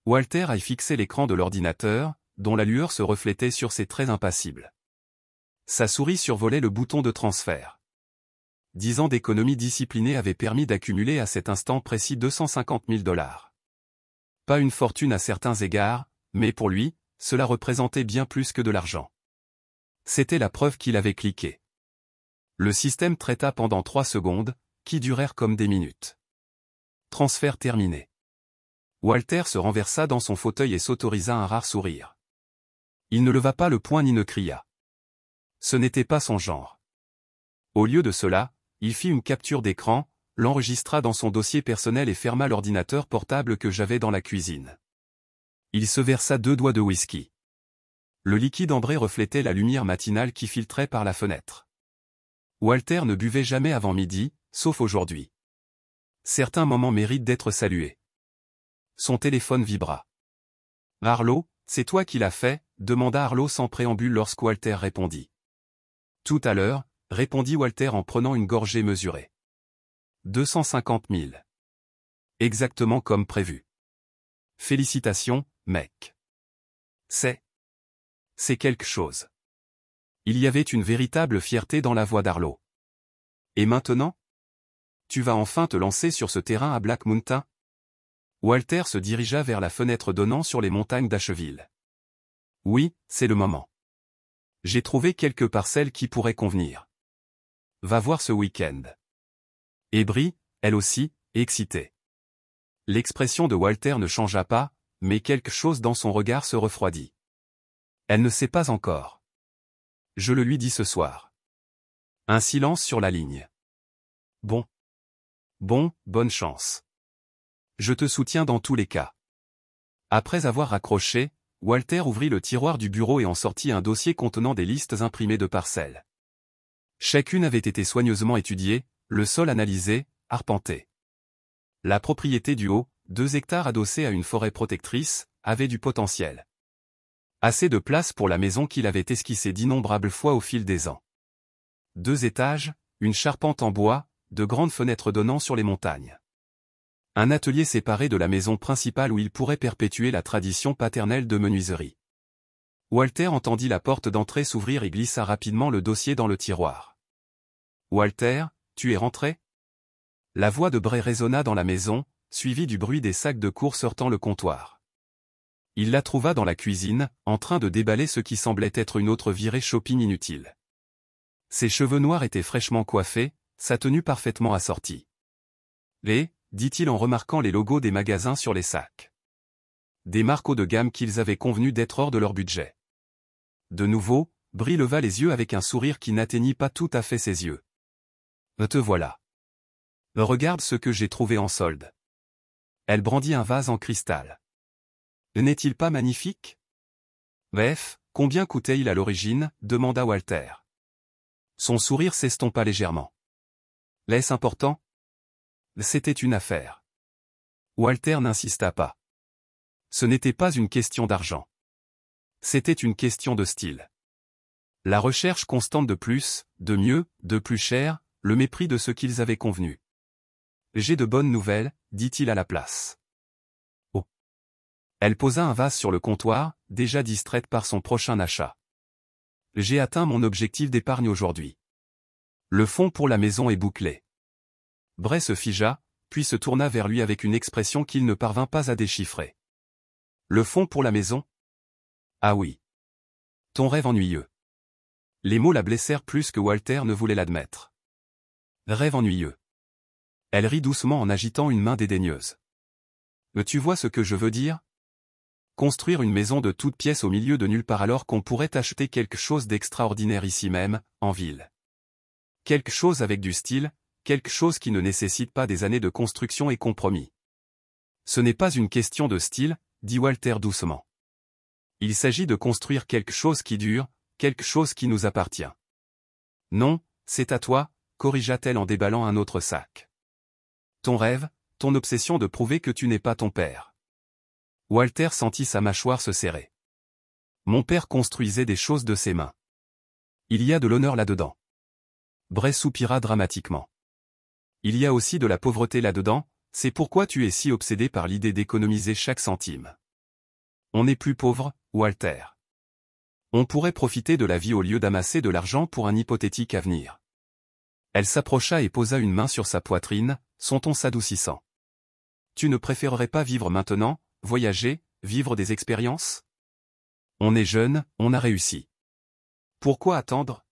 Walter a fixé l'écran de l'ordinateur, dont la lueur se reflétait sur ses traits impassibles. Sa souris survolait le bouton de transfert. 10 ans d'économie disciplinée avaient permis d'accumuler à cet instant précis 250 000 $. Pas une fortune à certains égards, mais pour lui, cela représentait bien plus que de l'argent. C'était la preuve qu'il avait cliqué. Le système traita pendant 3 secondes, qui durèrent comme des minutes. Transfert terminé. Walter se renversa dans son fauteuil et s'autorisa un rare sourire. Il ne leva pas le poing ni ne cria. Ce n'était pas son genre. Au lieu de cela, il fit une capture d'écran, l'enregistra dans son dossier personnel et ferma l'ordinateur portable que j'avais dans la cuisine. Il se versa 2 doigts de whisky. Le liquide ambré reflétait la lumière matinale qui filtrait par la fenêtre. Walter ne buvait jamais avant midi, sauf aujourd'hui. Certains moments méritent d'être salués. Son téléphone vibra. « Arlo, c'est toi qui l'as fait ?» demanda Arlo sans préambule lorsque Walter répondit. « Tout à l'heure » répondit Walter en prenant une gorgée mesurée. 250 000. Exactement comme prévu. Félicitations, mec. C'est quelque chose. Il y avait une véritable fierté dans la voix d'Arlo. Et maintenant? Tu vas enfin te lancer sur ce terrain à Black Mountain? Walter se dirigea vers la fenêtre donnant sur les montagnes d'Asheville. Oui, c'est le moment. J'ai trouvé quelques parcelles qui pourraient convenir. Va voir ce week-end. Et Brie, elle aussi, excitée. L'expression de Walter ne changea pas, mais quelque chose dans son regard se refroidit. Elle ne sait pas encore. Je le lui dis ce soir. Un silence sur la ligne. Bon, bonne chance. Je te soutiens dans tous les cas. Après avoir raccroché, Walter ouvrit le tiroir du bureau et en sortit un dossier contenant des listes imprimées de parcelles. Chacune avait été soigneusement étudiée, le sol analysé, arpenté. La propriété du haut, 2 hectares adossés à une forêt protectrice, avait du potentiel. Assez de place pour la maison qu'il avait esquissée d'innombrables fois au fil des ans. 2 étages, une charpente en bois, de grandes fenêtres donnant sur les montagnes. Un atelier séparé de la maison principale où il pourrait perpétuer la tradition paternelle de menuiserie. Walter entendit la porte d'entrée s'ouvrir et glissa rapidement le dossier dans le tiroir. « Walter, tu es rentré ?» La voix de Bray résonna dans la maison, suivie du bruit des sacs de course heurtant le comptoir. Il la trouva dans la cuisine, en train de déballer ce qui semblait être une autre virée shopping inutile. Ses cheveux noirs étaient fraîchement coiffés, sa tenue parfaitement assortie. « dit-il en remarquant les logos des magasins sur les sacs. Des marques haut de gamme qu'ils avaient convenu d'être hors de leur budget. De nouveau, Brie leva les yeux avec un sourire qui n'atteignit pas tout à fait ses yeux. « Te voilà. Regarde ce que j'ai trouvé en solde. » Elle brandit un vase en cristal. « N'est-il pas magnifique? » « Bref, combien coûtait-il à l'origine ?» demanda Walter. Son sourire s'estompa légèrement. « Est-ce important? » C'était une affaire. Walter n'insista pas. Ce n'était pas une question d'argent. C'était une question de style. La recherche constante de plus, de mieux, de plus cher, le mépris de ce qu'ils avaient convenu. « J'ai de bonnes nouvelles » dit-il à la place. « Oh !» Elle posa un vase sur le comptoir, déjà distraite par son prochain achat. « J'ai atteint mon objectif d'épargne aujourd'hui. Le fonds pour la maison est bouclé. » Bray se figea, puis se tourna vers lui avec une expression qu'il ne parvint pas à déchiffrer. « Le fonds pour la maison? Ah oui. Ton rêve ennuyeux. » Les mots la blessèrent plus que Walter ne voulait l'admettre. Rêve ennuyeux. Elle rit doucement en agitant une main dédaigneuse. « Tu vois ce que je veux dire? Construire une maison de toutes pièces au milieu de nulle part alors qu'on pourrait acheter quelque chose d'extraordinaire ici même, en ville. Quelque chose avec du style, quelque chose qui ne nécessite pas des années de construction et compromis. Ce n'est pas une question de style, dit Walter doucement. Il s'agit de construire quelque chose qui dure, quelque chose qui nous appartient. Non, c'est à toi, corrigea-t-elle en déballant un autre sac. Ton rêve, ton obsession de prouver que tu n'es pas ton père. Walter sentit sa mâchoire se serrer. Mon père construisait des choses de ses mains. Il y a de l'honneur là-dedans. Bray soupira dramatiquement. Il y a aussi de la pauvreté là-dedans, c'est pourquoi tu es si obsédé par l'idée d'économiser chaque centime. On n'est plus pauvre, Walter. On pourrait profiter de la vie au lieu d'amasser de l'argent pour un hypothétique avenir. Elle s'approcha et posa une main sur sa poitrine, son ton s'adoucissant. Tu ne préférerais pas vivre maintenant, voyager, vivre des expériences? On est jeune, on a réussi. Pourquoi attendre?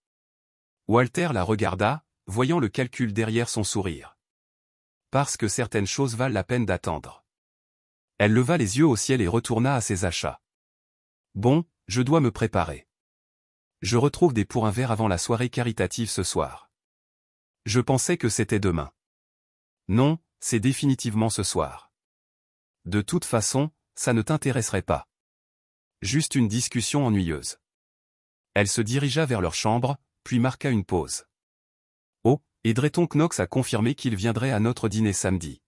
Walter la regarda, voyant le calcul derrière son sourire. Parce que certaines choses valent la peine d'attendre. Elle leva les yeux au ciel et retourna à ses achats. Bon, je dois me préparer. Je retrouve des pour un verre avant la soirée caritative ce soir. Je pensais que c'était demain. Non, c'est définitivement ce soir. De toute façon, ça ne t'intéresserait pas. Juste une discussion ennuyeuse. Elle se dirigea vers leur chambre, puis marqua une pause. Oh, et Drayton Knox a confirmé qu'il viendrait à notre dîner samedi.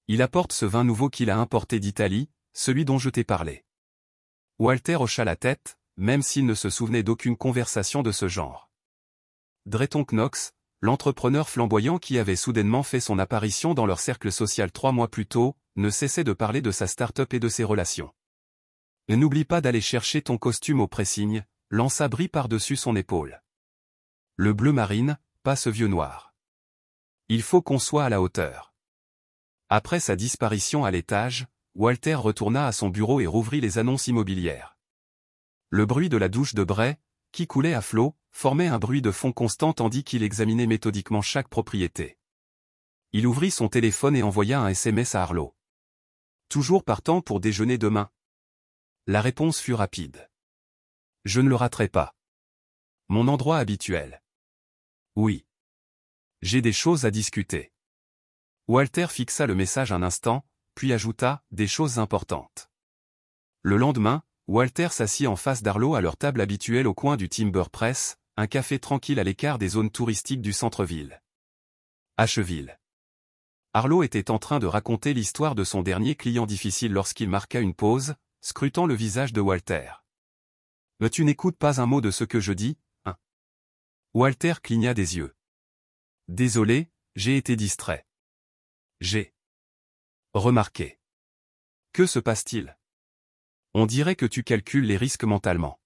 Il apporte ce vin nouveau qu'il a importé d'Italie, celui dont je t'ai parlé. Walter hocha la tête, même s'il ne se souvenait d'aucune conversation de ce genre. Drayton Knox, l'entrepreneur flamboyant qui avait soudainement fait son apparition dans leur cercle social 3 mois plus tôt, ne cessait de parler de sa start-up et de ses relations. « N'oublie pas d'aller chercher ton costume au pressing », lança Brie par-dessus son épaule. Le bleu marine, pas ce vieux noir. Il faut qu'on soit à la hauteur. Après sa disparition à l'étage, Walter retourna à son bureau et rouvrit les annonces immobilières. Le bruit de la douche de Bray, qui coulait à flot, formait un bruit de fond constant tandis qu'il examinait méthodiquement chaque propriété. Il ouvrit son téléphone et envoya un SMS à Arlo. « Toujours partant pour déjeuner demain ?» La réponse fut rapide. « Je ne le raterai pas. Mon endroit habituel. » « Oui. J'ai des choses à discuter. » Walter fixa le message un instant, puis ajouta « des choses importantes ». Le lendemain, Walter s'assit en face d'Arlo à leur table habituelle au coin du Timber Press, un café tranquille à l'écart des zones touristiques du centre-ville. Asheville. Arlo était en train de raconter l'histoire de son dernier client difficile lorsqu'il marqua une pause, scrutant le visage de Walter. « Mais tu n'écoutes pas un mot de ce que je dis, hein ?» Walter cligna des yeux. « Désolé, j'ai été distrait. J'ai remarqué. Que se passe-t-il? On dirait que tu calcules les risques mentalement. »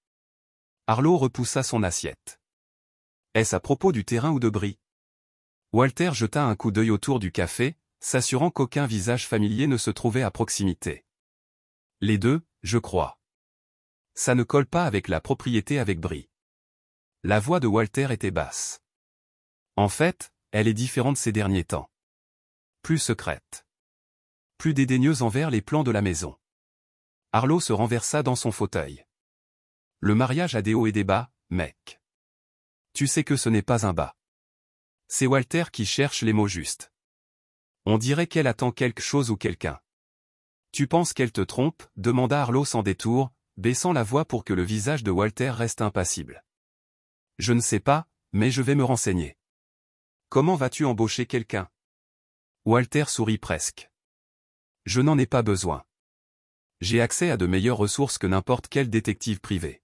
Arlo repoussa son assiette. « Est-ce à propos du terrain ou de Brie ?» Walter jeta un coup d'œil autour du café, s'assurant qu'aucun visage familier ne se trouvait à proximité. « Les deux, je crois. Ça ne colle pas avec la propriété avec Brie. » La voix de Walter était basse. En fait, elle est différente ces derniers temps. Plus secrète. Plus dédaigneuse envers les plans de la maison. Arlo se renversa dans son fauteuil. Le mariage a des hauts et des bas, mec. Tu sais que ce n'est pas un bas. C'est Walter qui cherche les mots justes. On dirait qu'elle attend quelque chose ou quelqu'un. Tu penses qu'elle te trompe? Demanda Arlo sans détour, baissant la voix pour que le visage de Walter reste impassible. Je ne sais pas, mais je vais me renseigner. Comment vas-tu embaucher quelqu'un? Walter sourit presque. Je n'en ai pas besoin. J'ai accès à de meilleures ressources que n'importe quel détective privé.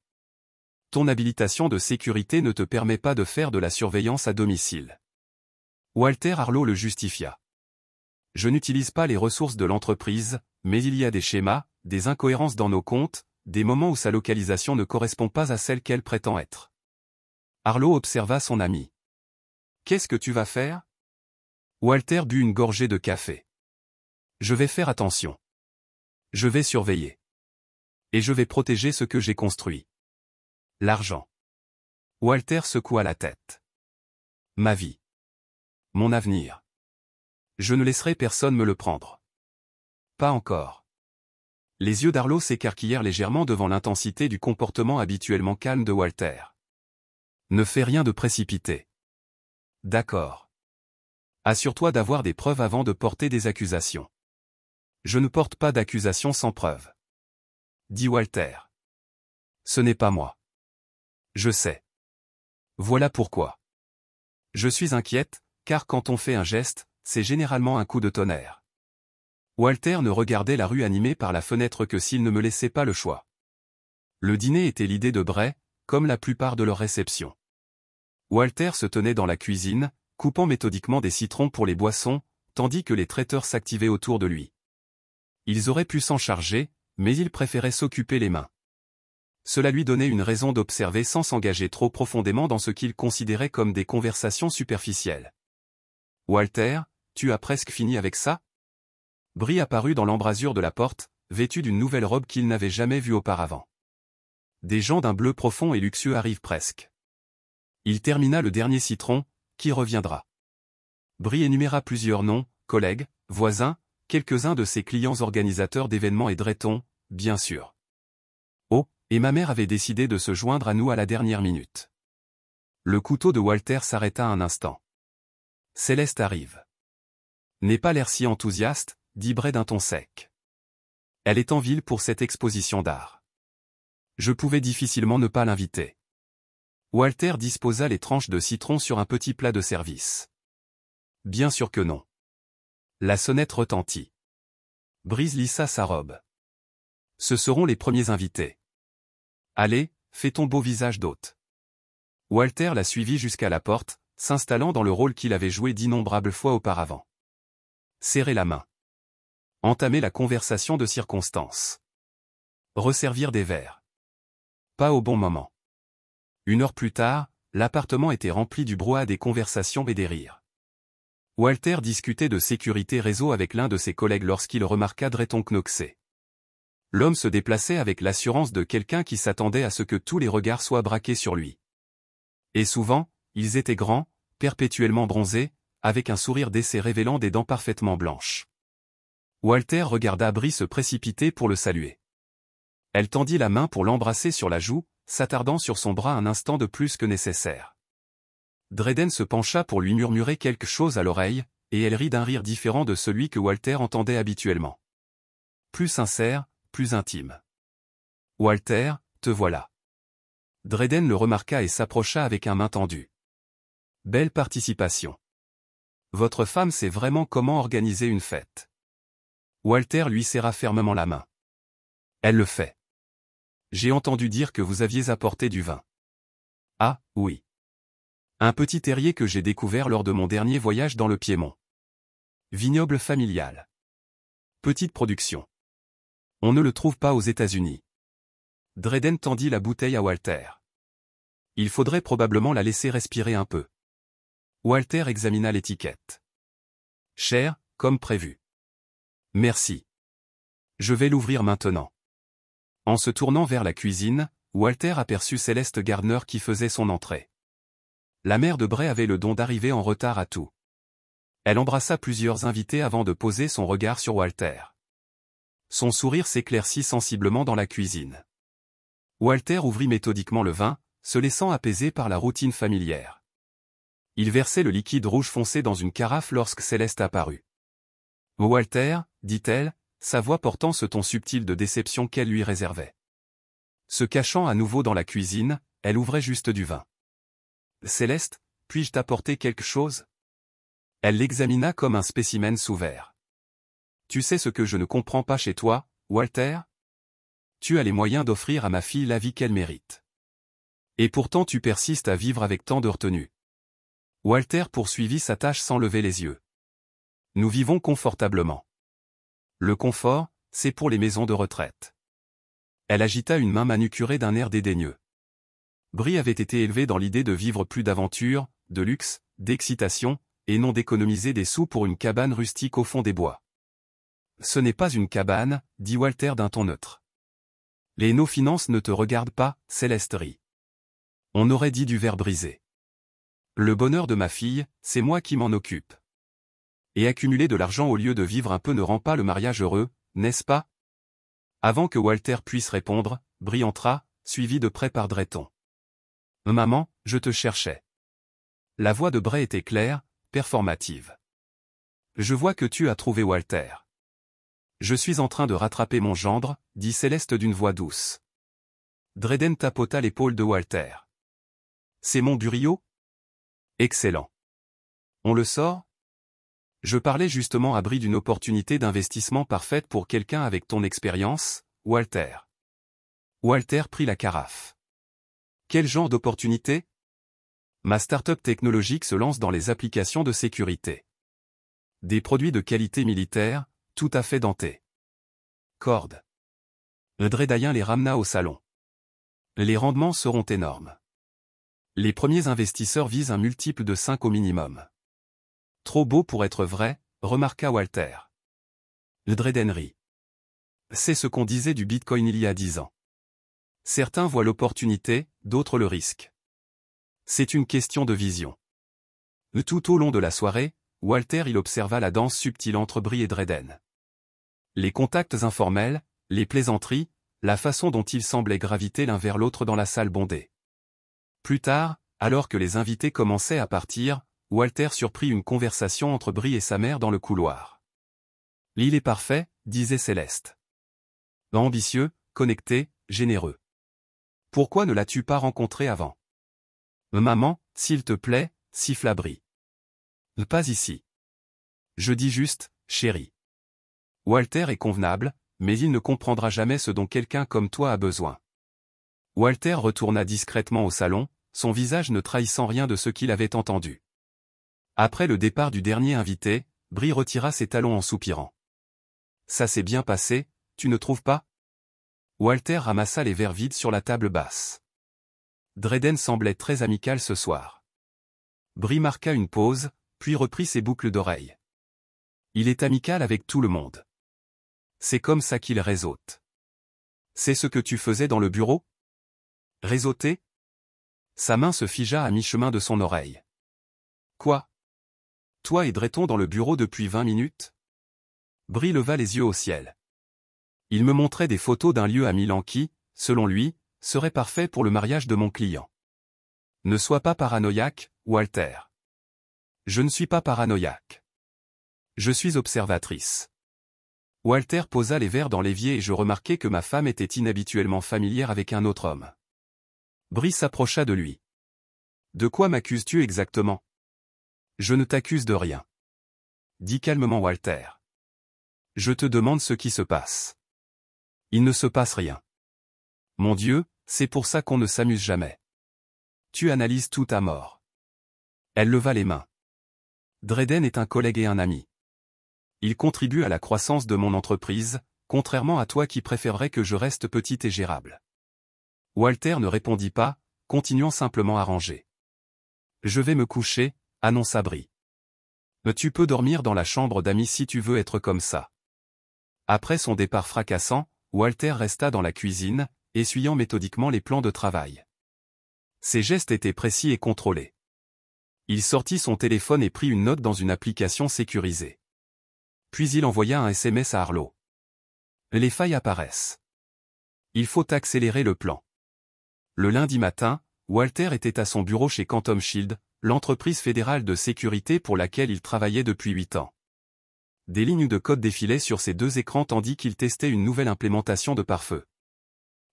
Ton habilitation de sécurité ne te permet pas de faire de la surveillance à domicile. Walter Arlo le justifia. Je n'utilise pas les ressources de l'entreprise, mais il y a des schémas, des incohérences dans nos comptes, des moments où sa localisation ne correspond pas à celle qu'elle prétend être. Arlo observa son ami. Qu'est-ce que tu vas faire? Walter but une gorgée de café. Je vais faire attention. Je vais surveiller. Et je vais protéger ce que j'ai construit. L'argent. Walter secoua la tête. Ma vie. Mon avenir. Je ne laisserai personne me le prendre. Pas encore. Les yeux d'Arlo s'écarquillèrent légèrement devant l'intensité du comportement habituellement calme de Walter. Ne fais rien de précipité. D'accord. Assure-toi d'avoir des preuves avant de porter des accusations. Je ne porte pas d'accusations sans preuve. Dit Walter. Ce n'est pas moi. Je sais. Voilà pourquoi. Je suis inquiète, car quand on fait un geste, c'est généralement un coup de tonnerre. Walter ne regardait la rue animée par la fenêtre que s'il ne me laissait pas le choix. Le dîner était l'idée de Bray, comme la plupart de leurs réceptions. Walter se tenait dans la cuisine, coupant méthodiquement des citrons pour les boissons, tandis que les traiteurs s'activaient autour de lui. Ils auraient pu s'en charger, mais il préférait s'occuper les mains. Cela lui donnait une raison d'observer sans s'engager trop profondément dans ce qu'il considérait comme des conversations superficielles. « Walter, tu as presque fini avec ça ?» Bree apparut dans l'embrasure de la porte, vêtu d'une nouvelle robe qu'il n'avait jamais vue auparavant. Des gens d'un bleu profond et luxueux arrivent presque. Il termina le dernier citron, qui reviendra. Bree énuméra plusieurs noms, collègues, voisins, quelques-uns de ses clients organisateurs d'événements et Drayton, bien sûr. Oh, et ma mère avait décidé de se joindre à nous à la dernière minute. Le couteau de Walter s'arrêta un instant. Céleste arrive. N'est pas l'air si enthousiaste, dit Bray d'un ton sec. Elle est en ville pour cette exposition d'art. Je pouvais difficilement ne pas l'inviter. Walter disposa les tranches de citron sur un petit plat de service. Bien sûr que non. La sonnette retentit. Brise lissa sa robe. Ce seront les premiers invités. Allez, fais ton beau visage d'hôte. Walter la suivit jusqu'à la porte, s'installant dans le rôle qu'il avait joué d'innombrables fois auparavant. Serrer la main. Entamer la conversation de circonstance. Resservir des verres. Pas au bon moment. 1 heure plus tard, l'appartement était rempli du brouhaha des conversations et des rires. Walter discutait de sécurité réseau avec l'un de ses collègues lorsqu'il remarqua Drayton Knoxé. L'homme se déplaçait avec l'assurance de quelqu'un qui s'attendait à ce que tous les regards soient braqués sur lui. Et souvent, ils étaient grands, perpétuellement bronzés, avec un sourire d'essai révélant des dents parfaitement blanches. Walter regarda Bree se précipiter pour le saluer. Elle tendit la main pour l'embrasser sur la joue, s'attardant sur son bras un instant de plus que nécessaire. Drayden se pencha pour lui murmurer quelque chose à l'oreille, et elle rit d'un rire différent de celui que Walter entendait habituellement. Plus sincère, plus intime. « Walter, te voilà. » Drayden le remarqua et s'approcha avec un main tendue. « Belle participation. Votre femme sait vraiment comment organiser une fête. » Walter lui serra fermement la main. « Elle le fait. J'ai entendu dire que vous aviez apporté du vin. » « Ah, oui. Un petit terrier que j'ai découvert lors de mon dernier voyage dans le Piémont. Vignoble familial. Petite production. On ne le trouve pas aux États-Unis. » Drayden tendit la bouteille à Walter. « Il faudrait probablement la laisser respirer un peu. » Walter examina l'étiquette. « Cher, comme prévu. »« Merci. Je vais l'ouvrir maintenant. » En se tournant vers la cuisine, Walter aperçut Céleste Gardner qui faisait son entrée. La mère de Bray avait le don d'arriver en retard à tout. Elle embrassa plusieurs invités avant de poser son regard sur Walter. Son sourire s'éclaircit sensiblement dans la cuisine. Walter ouvrit méthodiquement le vin, se laissant apaiser par la routine familière. Il versait le liquide rouge foncé dans une carafe lorsque Céleste apparut. « Walter, dit-elle, sa voix portant ce ton subtil de déception qu'elle lui réservait. Se cachant à nouveau dans la cuisine, elle ouvrait juste du vin. « Céleste, puis-je t'apporter quelque chose ?» Elle l'examina comme un spécimen sous verre. « Tu sais ce que je ne comprends pas chez toi, Walter ? Tu as les moyens d'offrir à ma fille la vie qu'elle mérite. Et pourtant tu persistes à vivre avec tant de retenue. » Walter poursuivit sa tâche sans lever les yeux. « Nous vivons confortablement. Le confort, c'est pour les maisons de retraite. » Elle agita une main manucurée d'un air dédaigneux. Bree avait été élevé dans l'idée de vivre plus d'aventures, de luxe, d'excitation, et non d'économiser des sous pour une cabane rustique au fond des bois. « Ce n'est pas une cabane, dit Walter d'un ton neutre. Les no-finances ne te regardent pas, Céleste rit. On aurait dit du verre brisé. Le bonheur de ma fille, c'est moi qui m'en occupe. Et accumuler de l'argent au lieu de vivre un peu ne rend pas le mariage heureux, n'est-ce pas ?» Avant que Walter puisse répondre, Bree entra, suivi de près par Drayton. « Maman, je te cherchais. » La voix de Bray était claire, performative. « Je vois que tu as trouvé Walter. »« Je suis en train de rattraper mon gendre, » dit Céleste d'une voix douce. Drayden tapota l'épaule de Walter. « C'est mon bureau ? Excellent. On le sort ? Je parlais justement à Bree d'une opportunité d'investissement parfaite pour quelqu'un avec ton expérience, Walter. » Walter prit la carafe. « Quel genre d'opportunité ? Ma start-up technologique se lance dans les applications de sécurité. Des produits de qualité militaire, tout à fait dentés. Corde. Dredayen les ramena au salon. Les rendements seront énormes. Les premiers investisseurs visent un multiple de 5 au minimum. Trop beau pour être vrai, remarqua Walter. Dreden rit. C'est ce qu'on disait du Bitcoin il y a 10 ans. Certains voient l'opportunité, d'autres le risque. C'est une question de vision. Tout au long de la soirée, Walter il observa la danse subtile entre Brie et Dreden. Les contacts informels, les plaisanteries, la façon dont ils semblaient graviter l'un vers l'autre dans la salle bondée. Plus tard, alors que les invités commençaient à partir, Walter surprit une conversation entre Brie et sa mère dans le couloir. « L'île est parfait », disait Céleste. « Ambitieux, connecté, généreux. Pourquoi ne l'as-tu pas rencontré avant ?»« Maman, s'il te plaît, » siffla Brie. « Pas ici. Je dis juste, chérie. Walter est convenable, mais il ne comprendra jamais ce dont quelqu'un comme toi a besoin. » Walter retourna discrètement au salon, son visage ne trahissant rien de ce qu'il avait entendu. Après le départ du dernier invité, Brie retira ses talons en soupirant. « Ça s'est bien passé, tu ne trouves pas ?» Walter ramassa les verres vides sur la table basse. Dreden semblait très amical ce soir. Brie marqua une pause, puis reprit ses boucles d'oreilles. « Il est amical avec tout le monde. C'est comme ça qu'il réseaute. »« C'est ce que tu faisais dans le bureau ?»« Réseauter ?» Sa main se figea à mi-chemin de son oreille. « Quoi ? Toi et Dreton dans le bureau depuis 20 minutes ?» Brie leva les yeux au ciel. Il me montrait des photos d'un lieu à Milan qui, selon lui, serait parfait pour le mariage de mon client. Ne sois pas paranoïaque, Walter. Je ne suis pas paranoïaque. Je suis observatrice. Walter posa les verres dans l'évier et je remarquai que ma femme était inhabituellement familière avec un autre homme. Brie s'approcha de lui. De quoi m'accuses-tu exactement ? Je ne t'accuse de rien. Dit calmement Walter. Je te demande ce qui se passe. Il ne se passe rien. Mon Dieu, c'est pour ça qu'on ne s'amuse jamais. Tu analyses tout à mort. Elle leva les mains. Dreden est un collègue et un ami. Il contribue à la croissance de mon entreprise, contrairement à toi qui préférerais que je reste petite et gérable. Walter ne répondit pas, continuant simplement à ranger. Je vais me coucher, annonça Brie. Tu peux dormir dans la chambre d'amis si tu veux être comme ça. Après son départ fracassant, Walter resta dans la cuisine, essuyant méthodiquement les plans de travail. Ses gestes étaient précis et contrôlés. Il sortit son téléphone et prit une note dans une application sécurisée. Puis il envoya un SMS à Arlo. Les failles apparaissent. Il faut accélérer le plan. Le lundi matin, Walter était à son bureau chez Quantum Shield, l'entreprise fédérale de sécurité pour laquelle il travaillait depuis 8 ans. Des lignes de code défilaient sur ses 2 écrans tandis qu'il testait une nouvelle implémentation de pare-feu.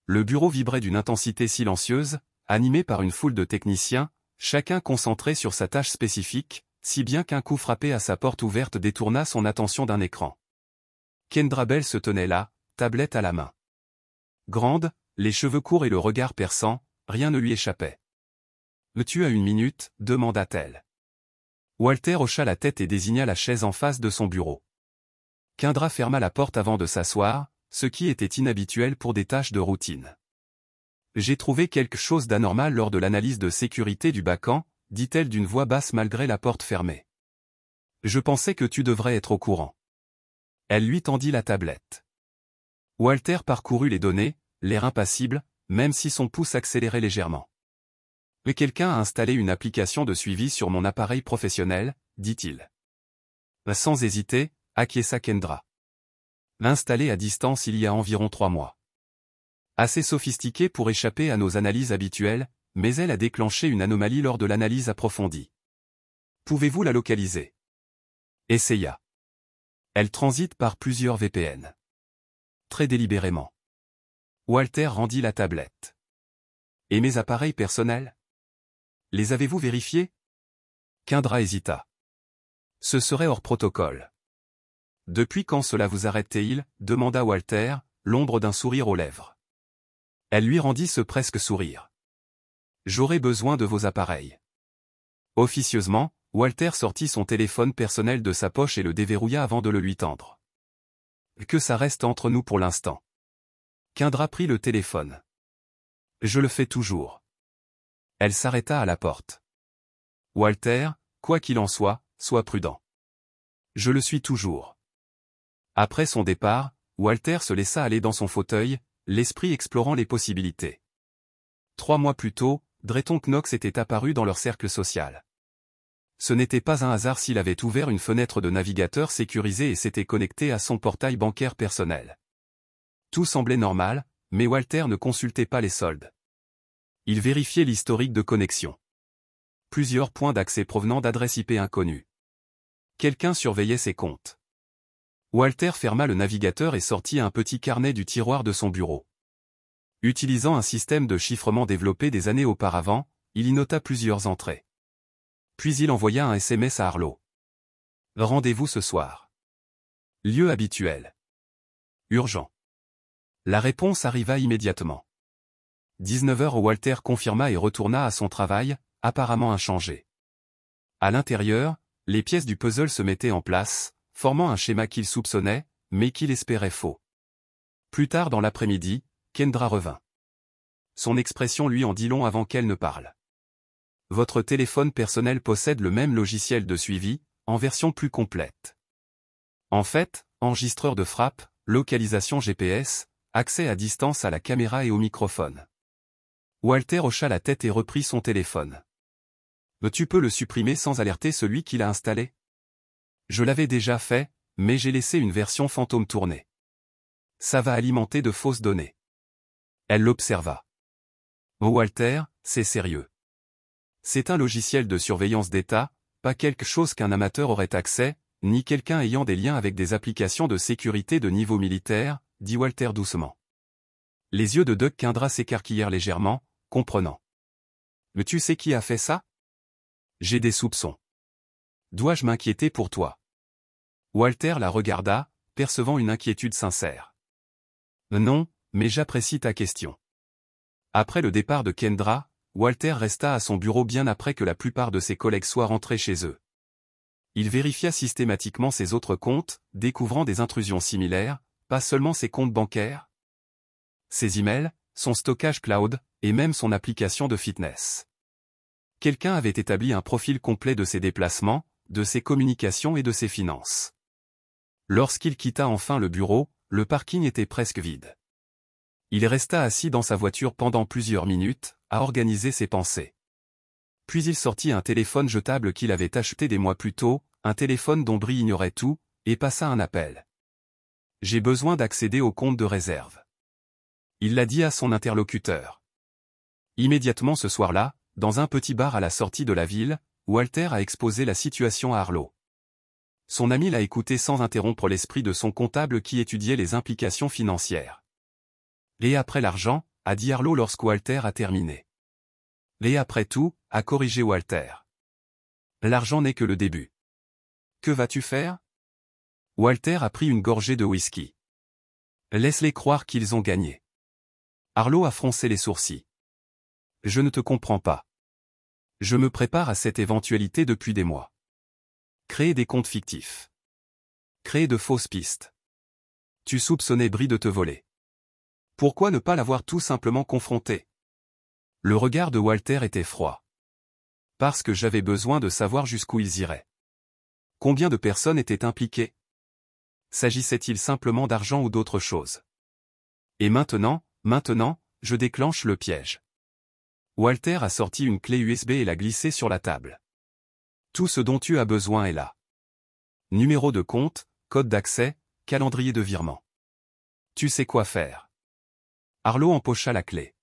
Le bureau vibrait d'une intensité silencieuse, animé par une foule de techniciens, chacun concentré sur sa tâche spécifique, si bien qu'un coup frappé à sa porte ouverte détourna son attention d'un écran. Kendra Bell se tenait là, tablette à la main. Grande, les cheveux courts et le regard perçant, rien ne lui échappait. « Tu as une minute ?» demanda-t-elle. Walter hocha la tête et désigna la chaise en face de son bureau. Kendra ferma la porte avant de s'asseoir, ce qui était inhabituel pour des tâches de routine. « J'ai trouvé quelque chose d'anormal lors de l'analyse de sécurité du Bacan, dit-elle d'une voix basse malgré la porte fermée. Je pensais que tu devrais être au courant. Elle lui tendit la tablette. Walter parcourut les données, l'air impassible, même si son pouce accélérait légèrement. Mais quelqu'un a installé une application de suivi sur mon appareil professionnel, dit-il. Sans hésiter, acquiesça Kendra. Installée à distance il y a environ 3 mois. Assez sophistiquée pour échapper à nos analyses habituelles, mais elle a déclenché une anomalie lors de l'analyse approfondie. Pouvez-vous la localiser ? Essaya. Elle transite par plusieurs VPN. Très délibérément. Walter rendit la tablette. Et mes appareils personnels ? Les avez-vous vérifiés ? Kendra hésita. Ce serait hors protocole. Depuis quand cela vous arrête-t-il ? Demanda Walter, l'ombre d'un sourire aux lèvres. Elle lui rendit ce presque sourire. J'aurai besoin de vos appareils. Officieusement, Walter sortit son téléphone personnel de sa poche et le déverrouilla avant de le lui tendre. Que ça reste entre nous pour l'instant. Kendra prit le téléphone. Je le fais toujours. Elle s'arrêta à la porte. Walter, quoi qu'il en soit, sois prudent. Je le suis toujours. Après son départ, Walter se laissa aller dans son fauteuil, l'esprit explorant les possibilités. 3 mois plus tôt, Drayton Knox était apparu dans leur cercle social. Ce n'était pas un hasard s'il avait ouvert une fenêtre de navigateur sécurisée et s'était connecté à son portail bancaire personnel. Tout semblait normal, mais Walter ne consultait pas les soldes. Il vérifiait l'historique de connexion. Plusieurs points d'accès provenant d'adresses IP inconnues. Quelqu'un surveillait ses comptes. Walter ferma le navigateur et sortit un petit carnet du tiroir de son bureau. Utilisant un système de chiffrement développé des années auparavant, il y nota plusieurs entrées. Puis il envoya un SMS à Arlo. Rendez-vous ce soir. Lieu habituel. Urgent. La réponse arriva immédiatement. 19h, Walter confirma et retourna à son travail, apparemment inchangé. À l'intérieur, les pièces du puzzle se mettaient en place, formant un schéma qu'il soupçonnait, mais qu'il espérait faux. Plus tard dans l'après-midi, Kendra revint. Son expression lui en dit long avant qu'elle ne parle. Votre téléphone personnel possède le même logiciel de suivi, en version plus complète. En fait, enregistreur de frappe, localisation GPS, accès à distance à la caméra et au microphone. Walter hocha la tête et reprit son téléphone. Tu peux le supprimer sans alerter celui qui l'a installé? Je l'avais déjà fait, mais j'ai laissé une version fantôme tourner. Ça va alimenter de fausses données. Elle l'observa. Oh Walter, c'est sérieux. C'est un logiciel de surveillance d'État, pas quelque chose qu'un amateur aurait accès, ni quelqu'un ayant des liens avec des applications de sécurité de niveau militaire, dit Walter doucement. Les yeux de Doug Kendra s'écarquillèrent légèrement, comprenant. Mais tu sais qui a fait ça? J'ai des soupçons. Dois-je m'inquiéter pour toi? Walter la regarda, percevant une inquiétude sincère. Non, mais j'apprécie ta question. Après le départ de Kendra, Walter resta à son bureau bien après que la plupart de ses collègues soient rentrés chez eux. Il vérifia systématiquement ses autres comptes, découvrant des intrusions similaires, pas seulement ses comptes bancaires, ses emails, son stockage cloud, et même son application de fitness. Quelqu'un avait établi un profil complet de ses déplacements, de ses communications et de ses finances. Lorsqu'il quitta enfin le bureau, le parking était presque vide. Il resta assis dans sa voiture pendant plusieurs minutes, à organiser ses pensées. Puis il sortit un téléphone jetable qu'il avait acheté des mois plus tôt, un téléphone dont Brie ignorait tout, et passa un appel. J'ai besoin d'accéder au compte de réserve. Il l'a dit à son interlocuteur. Immédiatement ce soir-là, dans un petit bar à la sortie de la ville, Walter a exposé la situation à Arlo. Son ami l'a écouté sans interrompre l'esprit de son comptable qui étudiait les implications financières. Et après l'argent, a dit Arlo lorsque Walter a terminé. Et après tout, a corrigé Walter. L'argent n'est que le début. Que vas-tu faire? Walter a pris une gorgée de whisky. Laisse-les croire qu'ils ont gagné. Arlo a froncé les sourcils. Je ne te comprends pas. Je me prépare à cette éventualité depuis des mois. Créer des comptes fictifs. Créer de fausses pistes. Tu soupçonnais Brie de te voler. Pourquoi ne pas l'avoir tout simplement confronté? Le regard de Walter était froid. Parce que j'avais besoin de savoir jusqu'où ils iraient. Combien de personnes étaient impliquées? S'agissait-il simplement d'argent ou d'autre chose? Et maintenant, je déclenche le piège. Walter a sorti une clé USB et l'a glissée sur la table. Tout ce dont tu as besoin est là. Numéro de compte, code d'accès, calendrier de virement. Tu sais quoi faire. Arlo empocha la clé.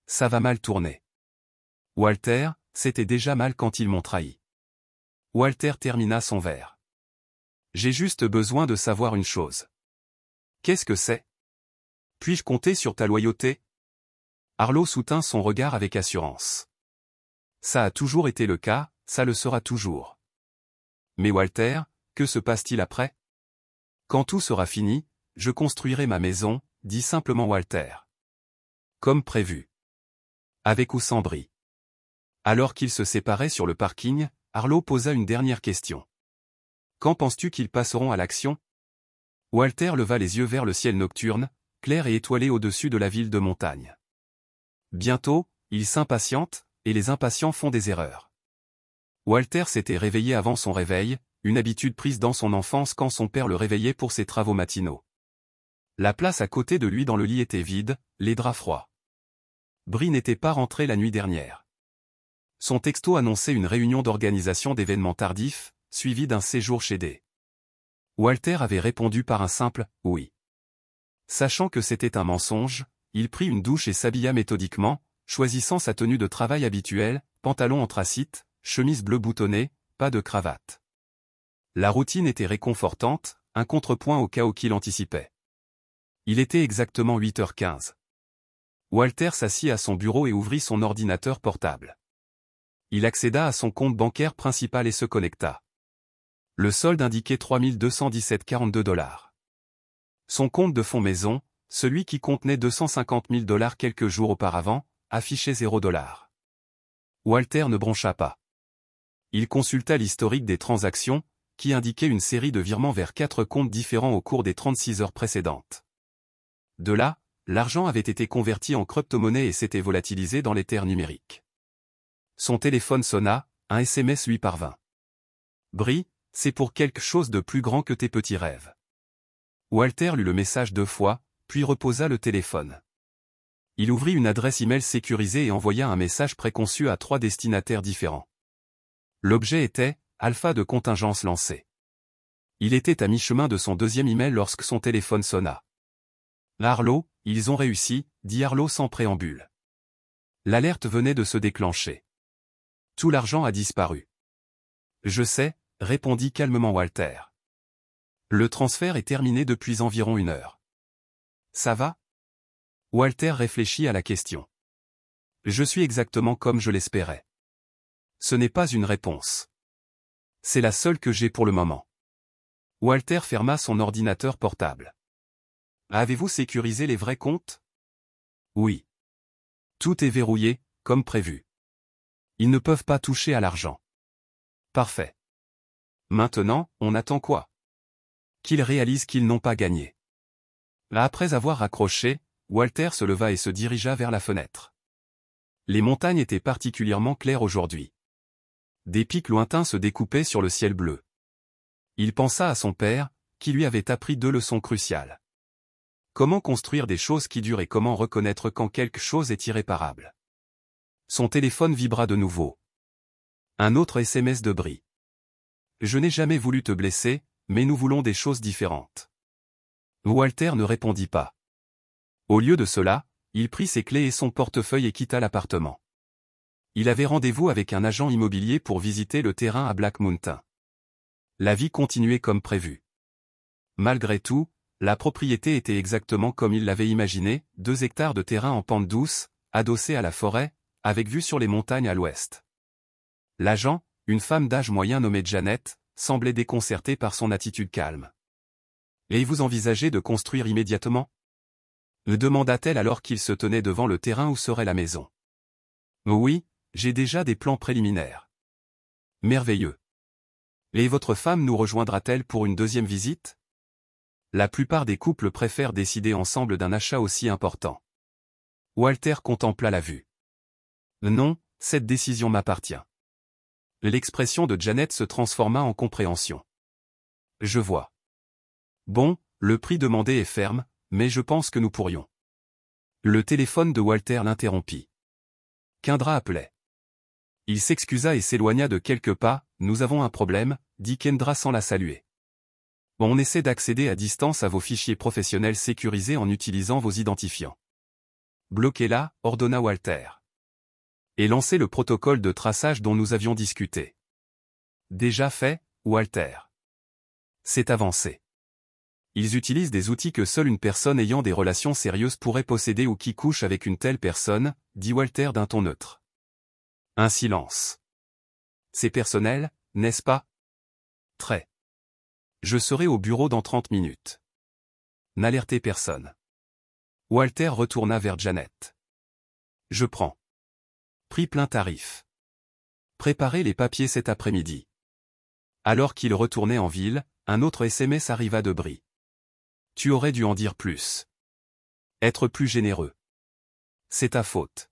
Ça va mal tourner. Walter, c'était déjà mal quand ils m'ont trahi. Walter termina son verre. J'ai juste besoin de savoir une chose. Qu'est-ce que c'est? Puis-je compter sur ta loyauté? Arlo soutint son regard avec assurance. Ça a toujours été le cas, ça le sera toujours. Mais Walter, que se passe-t-il après? Quand tout sera fini, je construirai ma maison, dit simplement Walter. Comme prévu. Avec ou sans Brie. Alors qu'ils se séparaient sur le parking, Arlo posa une dernière question. Quand penses-tu qu'ils passeront à l'action? Walter leva les yeux vers le ciel nocturne, clair et étoilé au-dessus de la ville de montagne. Bientôt, il s'impatiente, et les impatients font des erreurs. Walter s'était réveillé avant son réveil, une habitude prise dans son enfance quand son père le réveillait pour ses travaux matinaux. La place à côté de lui dans le lit était vide, les draps froids. Brie n'était pas rentré la nuit dernière. Son texto annonçait une réunion d'organisation d'événements tardifs, suivi d'un séjour chez D. Walter avait répondu par un simple « oui ». Sachant que c'était un mensonge, il prit une douche et s'habilla méthodiquement, choisissant sa tenue de travail habituelle, pantalon anthracite, chemise bleue boutonnée, pas de cravate. La routine était réconfortante, un contrepoint au chaos qu'il anticipait. Il était exactement 8h15. Walter s'assit à son bureau et ouvrit son ordinateur portable. Il accéda à son compte bancaire principal et se connecta. Le solde indiquait 3217,42 $. Son compte de fonds maison, celui qui contenait 250 000 $ quelques jours auparavant, affichait 0 $. Walter ne broncha pas. Il consulta l'historique des transactions, qui indiquait une série de virements vers 4 comptes différents au cours des 36 heures précédentes. De là, l'argent avait été converti en crypto-monnaie et s'était volatilisé dans l'éther numérique. Son téléphone sonna, un SMS lui parvint. « Brie, c'est pour quelque chose de plus grand que tes petits rêves. » Walter lut le message 2 fois, puis reposa le téléphone. Il ouvrit une adresse email sécurisée et envoya un message préconçu à 3 destinataires différents. L'objet était « Alpha de contingence lancée ». Il était à mi-chemin de son deuxième email lorsque son téléphone sonna. « Arlo, ils ont réussi », dit Arlo sans préambule. L'alerte venait de se déclencher. Tout l'argent a disparu. « Je sais », répondit calmement Walter. Le transfert est terminé depuis environ 1 heure. Ça va? Walter réfléchit à la question. Je suis exactement comme je l'espérais. Ce n'est pas une réponse. C'est la seule que j'ai pour le moment. Walter ferma son ordinateur portable. Avez-vous sécurisé les vrais comptes? Oui. Tout est verrouillé, comme prévu. Ils ne peuvent pas toucher à l'argent. Parfait. Maintenant, on attend quoi? Qu'ils réalisent qu'ils n'ont pas gagné. Après avoir raccroché, Walter se leva et se dirigea vers la fenêtre. Les montagnes étaient particulièrement claires aujourd'hui. Des pics lointains se découpaient sur le ciel bleu. Il pensa à son père, qui lui avait appris 2 leçons cruciales. Comment construire des choses qui durent et comment reconnaître quand quelque chose est irréparable. Son téléphone vibra de nouveau. Un autre SMS de Brie. Je n'ai jamais voulu te blesser, mais nous voulons des choses différentes. Walter ne répondit pas. Au lieu de cela, il prit ses clés et son portefeuille et quitta l'appartement. Il avait rendez-vous avec un agent immobilier pour visiter le terrain à Black Mountain. La vie continuait comme prévu. Malgré tout, la propriété était exactement comme il l'avait imaginé, 2 hectares de terrain en pente douce, adossé à la forêt, avec vue sur les montagnes à l'ouest. L'agent, une femme d'âge moyen nommée Janet, semblait déconcertée par son attitude calme. « Et vous envisagez de construire immédiatement ?» demanda-t-elle alors qu'il se tenait devant le terrain où serait la maison. « Oui, j'ai déjà des plans préliminaires. » Merveilleux. Et votre femme nous rejoindra-t-elle pour une deuxième visite? La plupart des couples préfèrent décider ensemble d'un achat aussi important. Walter contempla la vue. Non, cette décision m'appartient. L'expression de Janet se transforma en compréhension. Je vois. Bon, le prix demandé est ferme, mais je pense que nous pourrions. Le téléphone de Walter l'interrompit. Kendra appelait. Il s'excusa et s'éloigna de quelques pas. Nous avons un problème, dit Kendra sans la saluer. On essaie d'accéder à distance à vos fichiers professionnels sécurisés en utilisant vos identifiants. Bloquez-la, ordonna Walter. Et lancez le protocole de traçage dont nous avions discuté. Déjà fait, Walter. C'est avancé. Ils utilisent des outils que seule une personne ayant des relations sérieuses pourrait posséder ou qui couche avec une telle personne, dit Walter d'un ton neutre. Un silence. C'est personnel, n'est-ce pas? Très. Je serai au bureau dans 30 minutes. N'alertez personne. Walter retourna vers Janet. Je prends. Prix plein tarif. Préparez les papiers cet après-midi. Alors qu'il retournait en ville, un autre SMS arriva de Brie. Tu aurais dû en dire plus. Être plus généreux. C'est ta faute.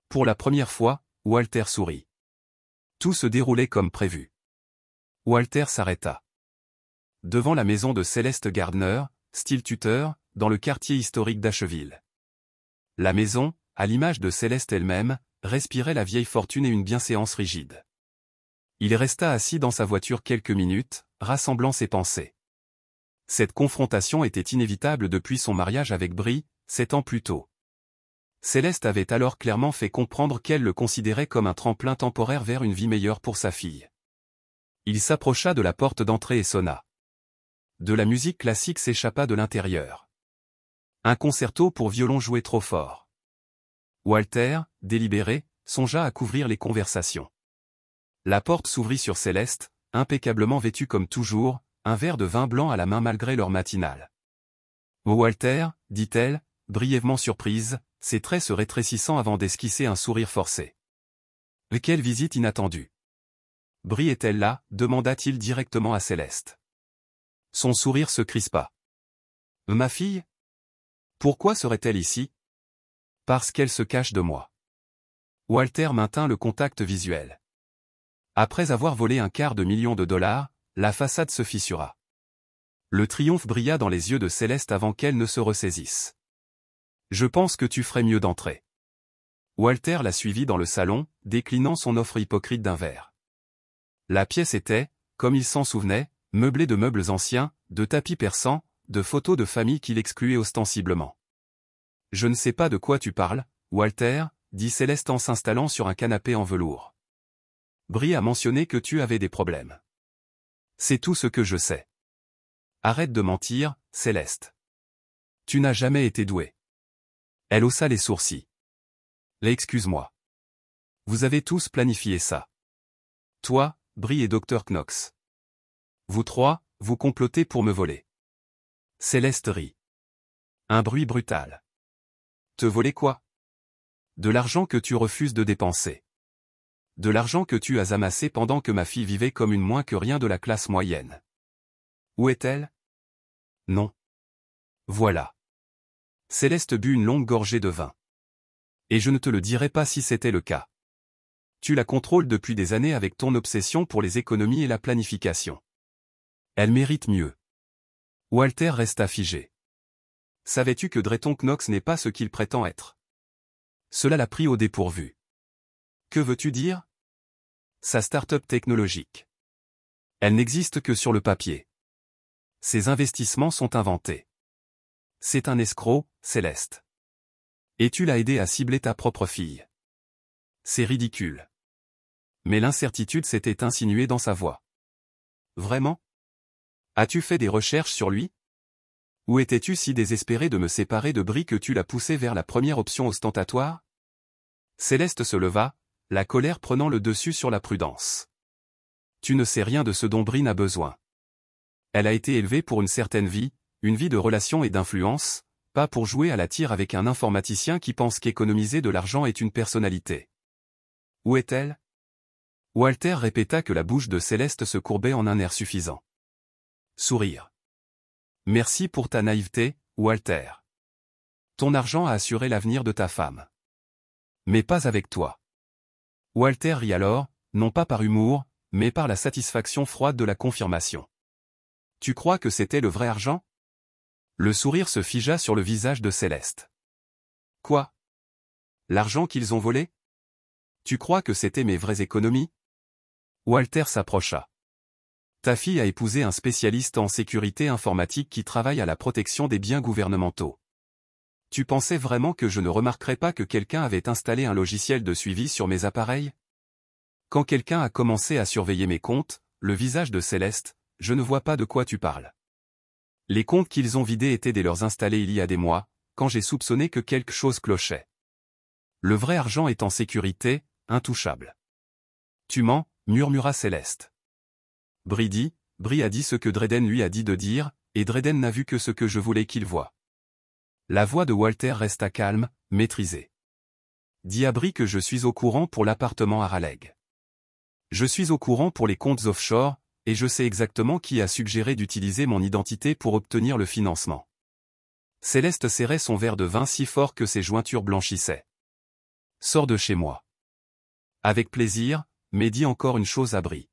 Pour la première fois, Walter sourit. Tout se déroulait comme prévu. Walter s'arrêta. Devant la maison de Céleste Gardner, style tuteur, dans le quartier historique d'Asheville. La maison, à l'image de Céleste elle-même, respirait la vieille fortune et une bienséance rigide. Il resta assis dans sa voiture quelques minutes, rassemblant ses pensées. Cette confrontation était inévitable depuis son mariage avec Bree, 7 ans plus tôt. Céleste avait alors clairement fait comprendre qu'elle le considérait comme un tremplin temporaire vers une vie meilleure pour sa fille. Il s'approcha de la porte d'entrée et sonna. De la musique classique s'échappa de l'intérieur. Un concerto pour violon joué trop fort. Walter, délibéré, songea à couvrir les conversations. La porte s'ouvrit sur Céleste, impeccablement vêtue comme toujours, un verre de vin blanc à la main malgré l'heure matinale. « Oh Walter, dit-elle, brièvement surprise, ses traits se rétrécissant avant d'esquisser un sourire forcé. « Quelle visite inattendue. Bree est-elle là ?» demanda-t-il directement à Céleste. Son sourire se crispa. « Ma fille ? Pourquoi serait-elle ici ? » « Parce qu'elle se cache de moi. » Walter maintint le contact visuel. Après avoir volé $250 000, la façade se fissura. Le triomphe brilla dans les yeux de Céleste avant qu'elle ne se ressaisisse. « Je pense que tu ferais mieux d'entrer. » Walter la suivit dans le salon, déclinant son offre hypocrite d'un verre. La pièce était, comme il s'en souvenait, meublée de meubles anciens, de tapis persans, de photos de famille qu'il excluait ostensiblement. « Je ne sais pas de quoi tu parles, Walter, » dit Céleste en s'installant sur un canapé en velours. « Bree a mentionné que tu avais des problèmes. C'est tout ce que je sais. Arrête de mentir, Céleste. Tu n'as jamais été douée. » Elle haussa les sourcils. « Excuse-moi. Vous avez tous planifié ça. Toi, Bree et Dr. Knox. Vous trois, vous complotez pour me voler. » Céleste rit. Un bruit brutal. Te voler quoi ? De l'argent que tu refuses de dépenser. De l'argent que tu as amassé pendant que ma fille vivait comme une moins que rien de la classe moyenne. Où est-elle ? Non. Voilà. Céleste but une longue gorgée de vin. Et je ne te le dirai pas si c'était le cas. Tu la contrôles depuis des années avec ton obsession pour les économies et la planification. Elle mérite mieux. Walter resta figé. Savais-tu que Drayton Knox n'est pas ce qu'il prétend être ? Cela l'a pris au dépourvu. Que veux-tu dire ? Sa start-up technologique. Elle n'existe que sur le papier. Ses investissements sont inventés. C'est un escroc, Céleste. Et tu l'as aidé à cibler ta propre fille. C'est ridicule. Mais l'incertitude s'était insinuée dans sa voix. Vraiment ? As-tu fait des recherches sur lui ? Ou étais-tu si désespéré de me séparer de Bree que tu l'as poussé vers la première option ostentatoire ? Céleste se leva, la colère prenant le dessus sur la prudence. Tu ne sais rien de ce dont Bree a besoin. Elle a été élevée pour une certaine vie, une vie de relations et d'influence, pas pour jouer à la tire avec un informaticien qui pense qu'économiser de l'argent est une personnalité. Où est-elle ? Walter répéta que la bouche de Céleste se courbait en un air suffisant. Sourire. Merci pour ta naïveté, Walter. Ton argent a assuré l'avenir de ta femme. Mais pas avec toi. Walter rit alors, non pas par humour, mais par la satisfaction froide de la confirmation. Tu crois que c'était le vrai argent ? Le sourire se figea sur le visage de Céleste. Quoi ? L'argent qu'ils ont volé ? Tu crois que c'était mes vraies économies ? Walter s'approcha. Ta fille a épousé un spécialiste en sécurité informatique qui travaille à la protection des biens gouvernementaux. Tu pensais vraiment que je ne remarquerais pas que quelqu'un avait installé un logiciel de suivi sur mes appareils ? Quand quelqu'un a commencé à surveiller mes comptes, le visage de Céleste, je ne vois pas de quoi tu parles. Les comptes qu'ils ont vidés étaient des leurs installés il y a des mois, quand j'ai soupçonné que quelque chose clochait. Le vrai argent est en sécurité, intouchable. Tu mens, murmura Céleste. Bree a dit ce que Drayden lui a dit de dire, et Drayden n'a vu que ce que je voulais qu'il voie. La voix de Walter resta calme, maîtrisée. Dis à Bree que je suis au courant pour l'appartement à Raleigh. Je suis au courant pour les comptes offshore, et je sais exactement qui a suggéré d'utiliser mon identité pour obtenir le financement. Céleste serrait son verre de vin si fort que ses jointures blanchissaient. Sors de chez moi. Avec plaisir, mais dis encore une chose à Brie.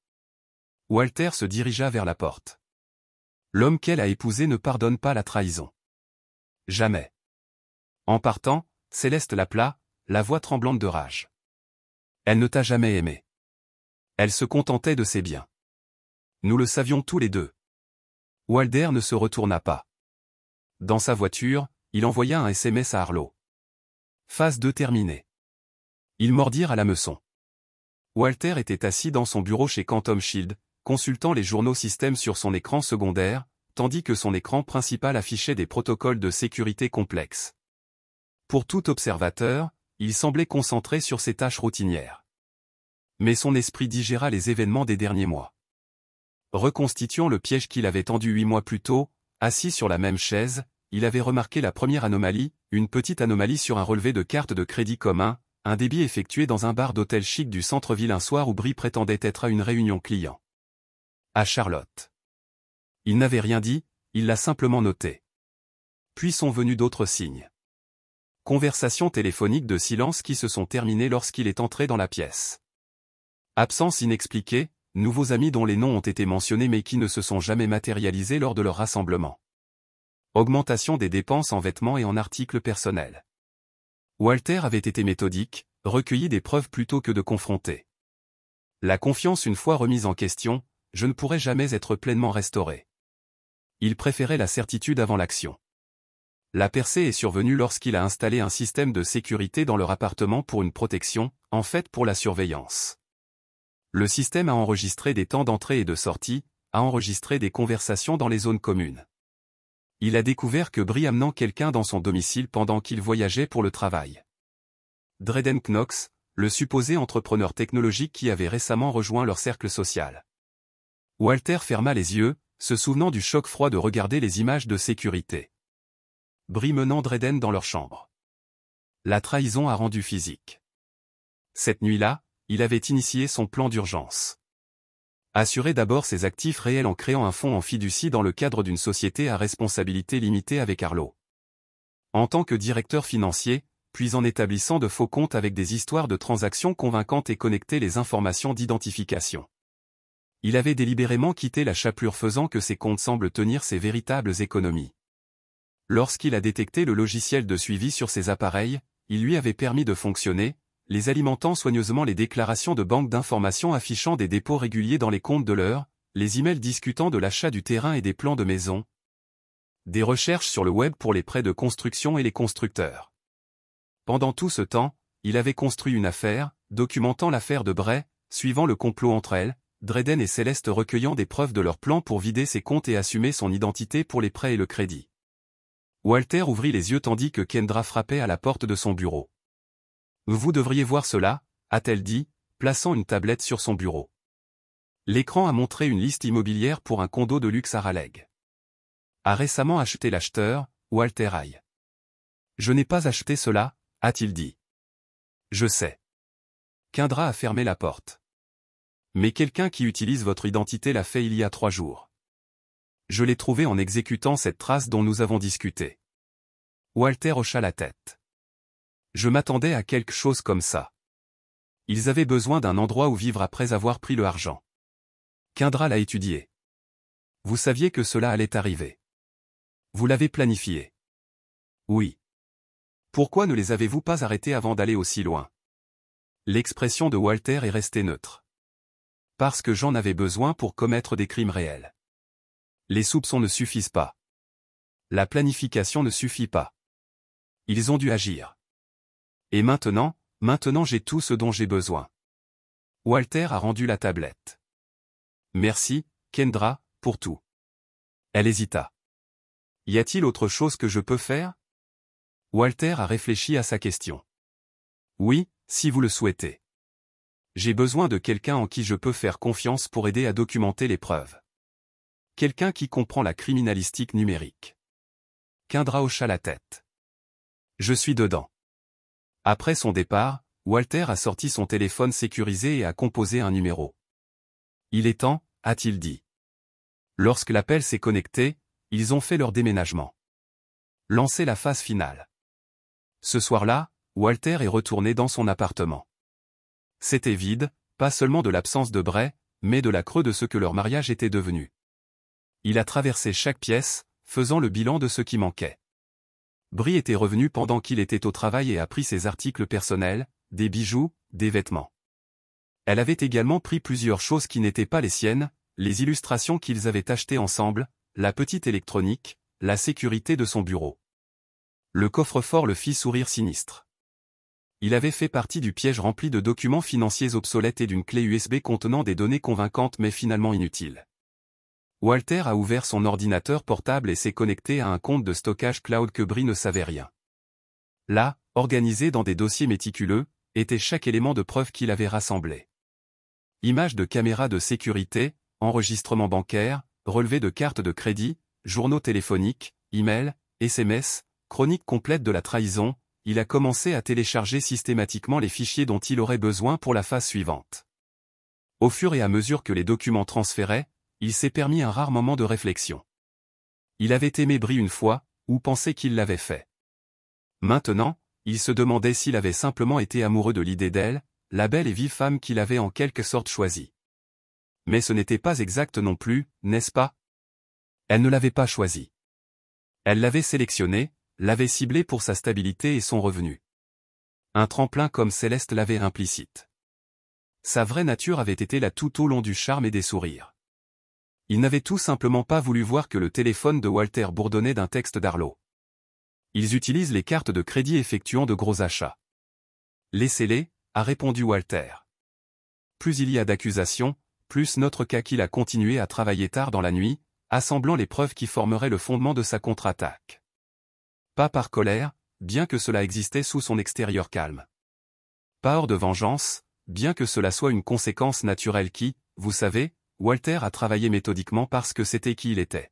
Walter se dirigea vers la porte. L'homme qu'elle a épousé ne pardonne pas la trahison. Jamais. En partant, Céleste l'appela, la voix tremblante de rage. Elle ne t'a jamais aimé. Elle se contentait de ses biens. Nous le savions tous les deux. Walter ne se retourna pas. Dans sa voiture, il envoya un SMS à Arlo. Phase 2 terminée. Ils mordirent à l'hameçon. Walter était assis dans son bureau chez Quantum Shield, consultant les journaux système sur son écran secondaire, tandis que son écran principal affichait des protocoles de sécurité complexes. Pour tout observateur, il semblait concentré sur ses tâches routinières. Mais son esprit digéra les événements des derniers mois. Reconstituant le piège qu'il avait tendu 8 mois plus tôt, assis sur la même chaise, il avait remarqué la première anomalie, une petite anomalie sur un relevé de carte de crédit commun, un débit effectué dans un bar d'hôtel chic du centre-ville un soir où Brie prétendait être à une réunion client. À Charlotte. Il n'avait rien dit, il l'a simplement noté. Puis sont venus d'autres signes. Conversations téléphoniques de silence qui se sont terminées lorsqu'il est entré dans la pièce. Absence inexpliquée, nouveaux amis dont les noms ont été mentionnés mais qui ne se sont jamais matérialisés lors de leur rassemblement. Augmentation des dépenses en vêtements et en articles personnels. Walter avait été méthodique, recueilli des preuves plutôt que de confronter. La confiance une fois remise en question, je ne pourrais jamais être pleinement restaurée. Il préférait la certitude avant l'action. La percée est survenue lorsqu'il a installé un système de sécurité dans leur appartement pour une protection, en fait pour la surveillance. Le système a enregistré des temps d'entrée et de sortie, a enregistré des conversations dans les zones communes. Il a découvert que Brie amenant quelqu'un dans son domicile pendant qu'il voyageait pour le travail. Drayden Knox, le supposé entrepreneur technologique qui avait récemment rejoint leur cercle social. Walter ferma les yeux, se souvenant du choc froid de regarder les images de sécurité. Brie menant Drayden dans leur chambre. La trahison a rendu physique. Cette nuit-là, il avait initié son plan d'urgence. Assurer d'abord ses actifs réels en créant un fonds en fiducie dans le cadre d'une société à responsabilité limitée avec Arlo. En tant que directeur financier, puis en établissant de faux comptes avec des histoires de transactions convaincantes et connecter les informations d'identification. Il avait délibérément quitté la chapelure faisant que ses comptes semblent tenir ses véritables économies. Lorsqu'il a détecté le logiciel de suivi sur ses appareils, il lui avait permis de fonctionner, les alimentant soigneusement les déclarations de banque d'informations affichant des dépôts réguliers dans les comptes de l'heure, les emails discutant de l'achat du terrain et des plans de maison, des recherches sur le web pour les prêts de construction et les constructeurs. Pendant tout ce temps, il avait construit une affaire, documentant l'affaire de Bray, suivant le complot entre elles, Drayden et Céleste recueillant des preuves de leur plan pour vider ses comptes et assumer son identité pour les prêts et le crédit. Walter ouvrit les yeux tandis que Kendra frappait à la porte de son bureau. « Vous devriez voir cela », a-t-elle dit, plaçant une tablette sur son bureau. L'écran a montré une liste immobilière pour un condo de luxe à Raleigh. A récemment acheté l'acheteur, Walter Haye. « Je n'ai pas acheté cela », a-t-il dit. « Je sais. » Kendra a fermé la porte. « Mais quelqu'un qui utilise votre identité l'a fait il y a 3 jours. Je l'ai trouvé en exécutant cette trace dont nous avons discuté. » Walter hocha la tête. Je m'attendais à quelque chose comme ça. Ils avaient besoin d'un endroit où vivre après avoir pris le argent. Kendra l'a étudié. Vous saviez que cela allait arriver. Vous l'avez planifié. Oui. Pourquoi ne les avez-vous pas arrêtés avant d'aller aussi loin? L'expression de Walter est restée neutre. Parce que j'en avais besoin pour commettre des crimes réels. Les soupçons ne suffisent pas. La planification ne suffit pas. Ils ont dû agir. Et maintenant j'ai tout ce dont j'ai besoin. Walter a rendu la tablette. Merci, Kendra, pour tout. Elle hésita. Y a-t-il autre chose que je peux faire? Walter a réfléchi à sa question. Oui, si vous le souhaitez. J'ai besoin de quelqu'un en qui je peux faire confiance pour aider à documenter les preuves. Quelqu'un qui comprend la criminalistique numérique. Kendra hocha la tête. Je suis dedans. Après son départ, Walter a sorti son téléphone sécurisé et a composé un numéro. Il est temps, a-t-il dit. Lorsque l'appel s'est connecté, ils ont fait leur déménagement. Lancer la phase finale. Ce soir-là, Walter est retourné dans son appartement. C'était vide, pas seulement de l'absence de Bray, mais de la creux de ce que leur mariage était devenu. Il a traversé chaque pièce, faisant le bilan de ce qui manquait. Brie était revenu pendant qu'il était au travail et a pris ses articles personnels, des bijoux, des vêtements. Elle avait également pris plusieurs choses qui n'étaient pas les siennes, les illustrations qu'ils avaient achetées ensemble, la petite électronique, la sécurité de son bureau. Le coffre-fort le fit sourire sinistre. Il avait fait partie du piège rempli de documents financiers obsolètes et d'une clé USB contenant des données convaincantes mais finalement inutiles. Walter a ouvert son ordinateur portable et s'est connecté à un compte de stockage cloud que Brie ne savait rien. Là, organisé dans des dossiers méticuleux, était chaque élément de preuve qu'il avait rassemblé. Images de caméras de sécurité, enregistrements bancaires, relevés de cartes de crédit, journaux téléphoniques, emails, SMS, chronique complète de la trahison. Il a commencé à télécharger systématiquement les fichiers dont il aurait besoin pour la phase suivante. Au fur et à mesure que les documents transféraient, il s'est permis un rare moment de réflexion. Il avait aimé Brie une fois, ou pensait qu'il l'avait fait. Maintenant, il se demandait s'il avait simplement été amoureux de l'idée d'elle, la belle et vive femme qu'il avait en quelque sorte choisie. Mais ce n'était pas exact non plus, n'est-ce pas? Elle ne l'avait pas choisi. Elle l'avait sélectionné, l'avait ciblé pour sa stabilité et son revenu. Un tremplin comme Céleste l'avait implicite. Sa vraie nature avait été là tout au long du charme et des sourires. Il n'avait tout simplement pas voulu voir que le téléphone de Walter bourdonnait d'un texte d'Arlo. Ils utilisent les cartes de crédit effectuant de gros achats. Laissez-les, a répondu Walter. Plus il y a d'accusations, plus notre cas qu'il a continué à travailler tard dans la nuit, assemblant les preuves qui formeraient le fondement de sa contre-attaque. Pas par colère, bien que cela existait sous son extérieur calme. Pas hors de vengeance, bien que cela soit une conséquence naturelle qui, vous savez, Walter a travaillé méthodiquement parce que c'était qui il était.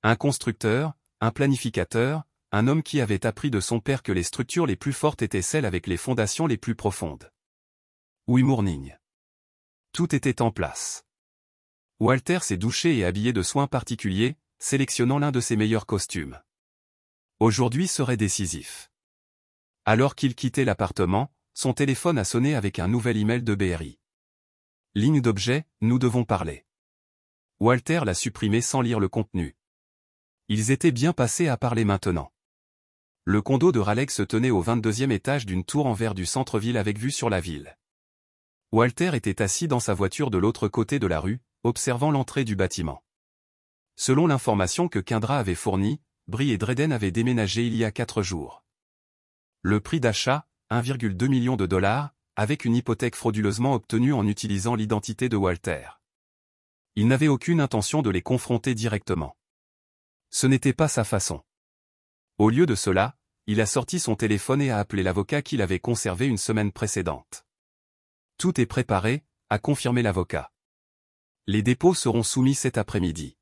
Un constructeur, un planificateur, un homme qui avait appris de son père que les structures les plus fortes étaient celles avec les fondations les plus profondes. Oui morning. Tout était en place. Walter s'est douché et habillé de soins particuliers, sélectionnant l'un de ses meilleurs costumes. Aujourd'hui serait décisif. Alors qu'il quittait l'appartement, son téléphone a sonné avec un nouvel email de BRI. Ligne d'objet, nous devons parler. Walter l'a supprimé sans lire le contenu. Ils étaient bien passés à parler maintenant. Le condo de Raleigh se tenait au 22e étage d'une tour en verre du centre-ville avec vue sur la ville. Walter était assis dans sa voiture de l'autre côté de la rue, observant l'entrée du bâtiment. Selon l'information que Kendra avait fournie, Brie et Dreden avaient déménagé il y a 4 jours. Le prix d'achat, 1,2 million de dollars, avec une hypothèque frauduleusement obtenue en utilisant l'identité de Walter. Il n'avait aucune intention de les confronter directement. Ce n'était pas sa façon. Au lieu de cela, il a sorti son téléphone et a appelé l'avocat qu'il avait conservé une semaine précédente. Tout est préparé, a confirmé l'avocat. Les dépôts seront soumis cet après-midi.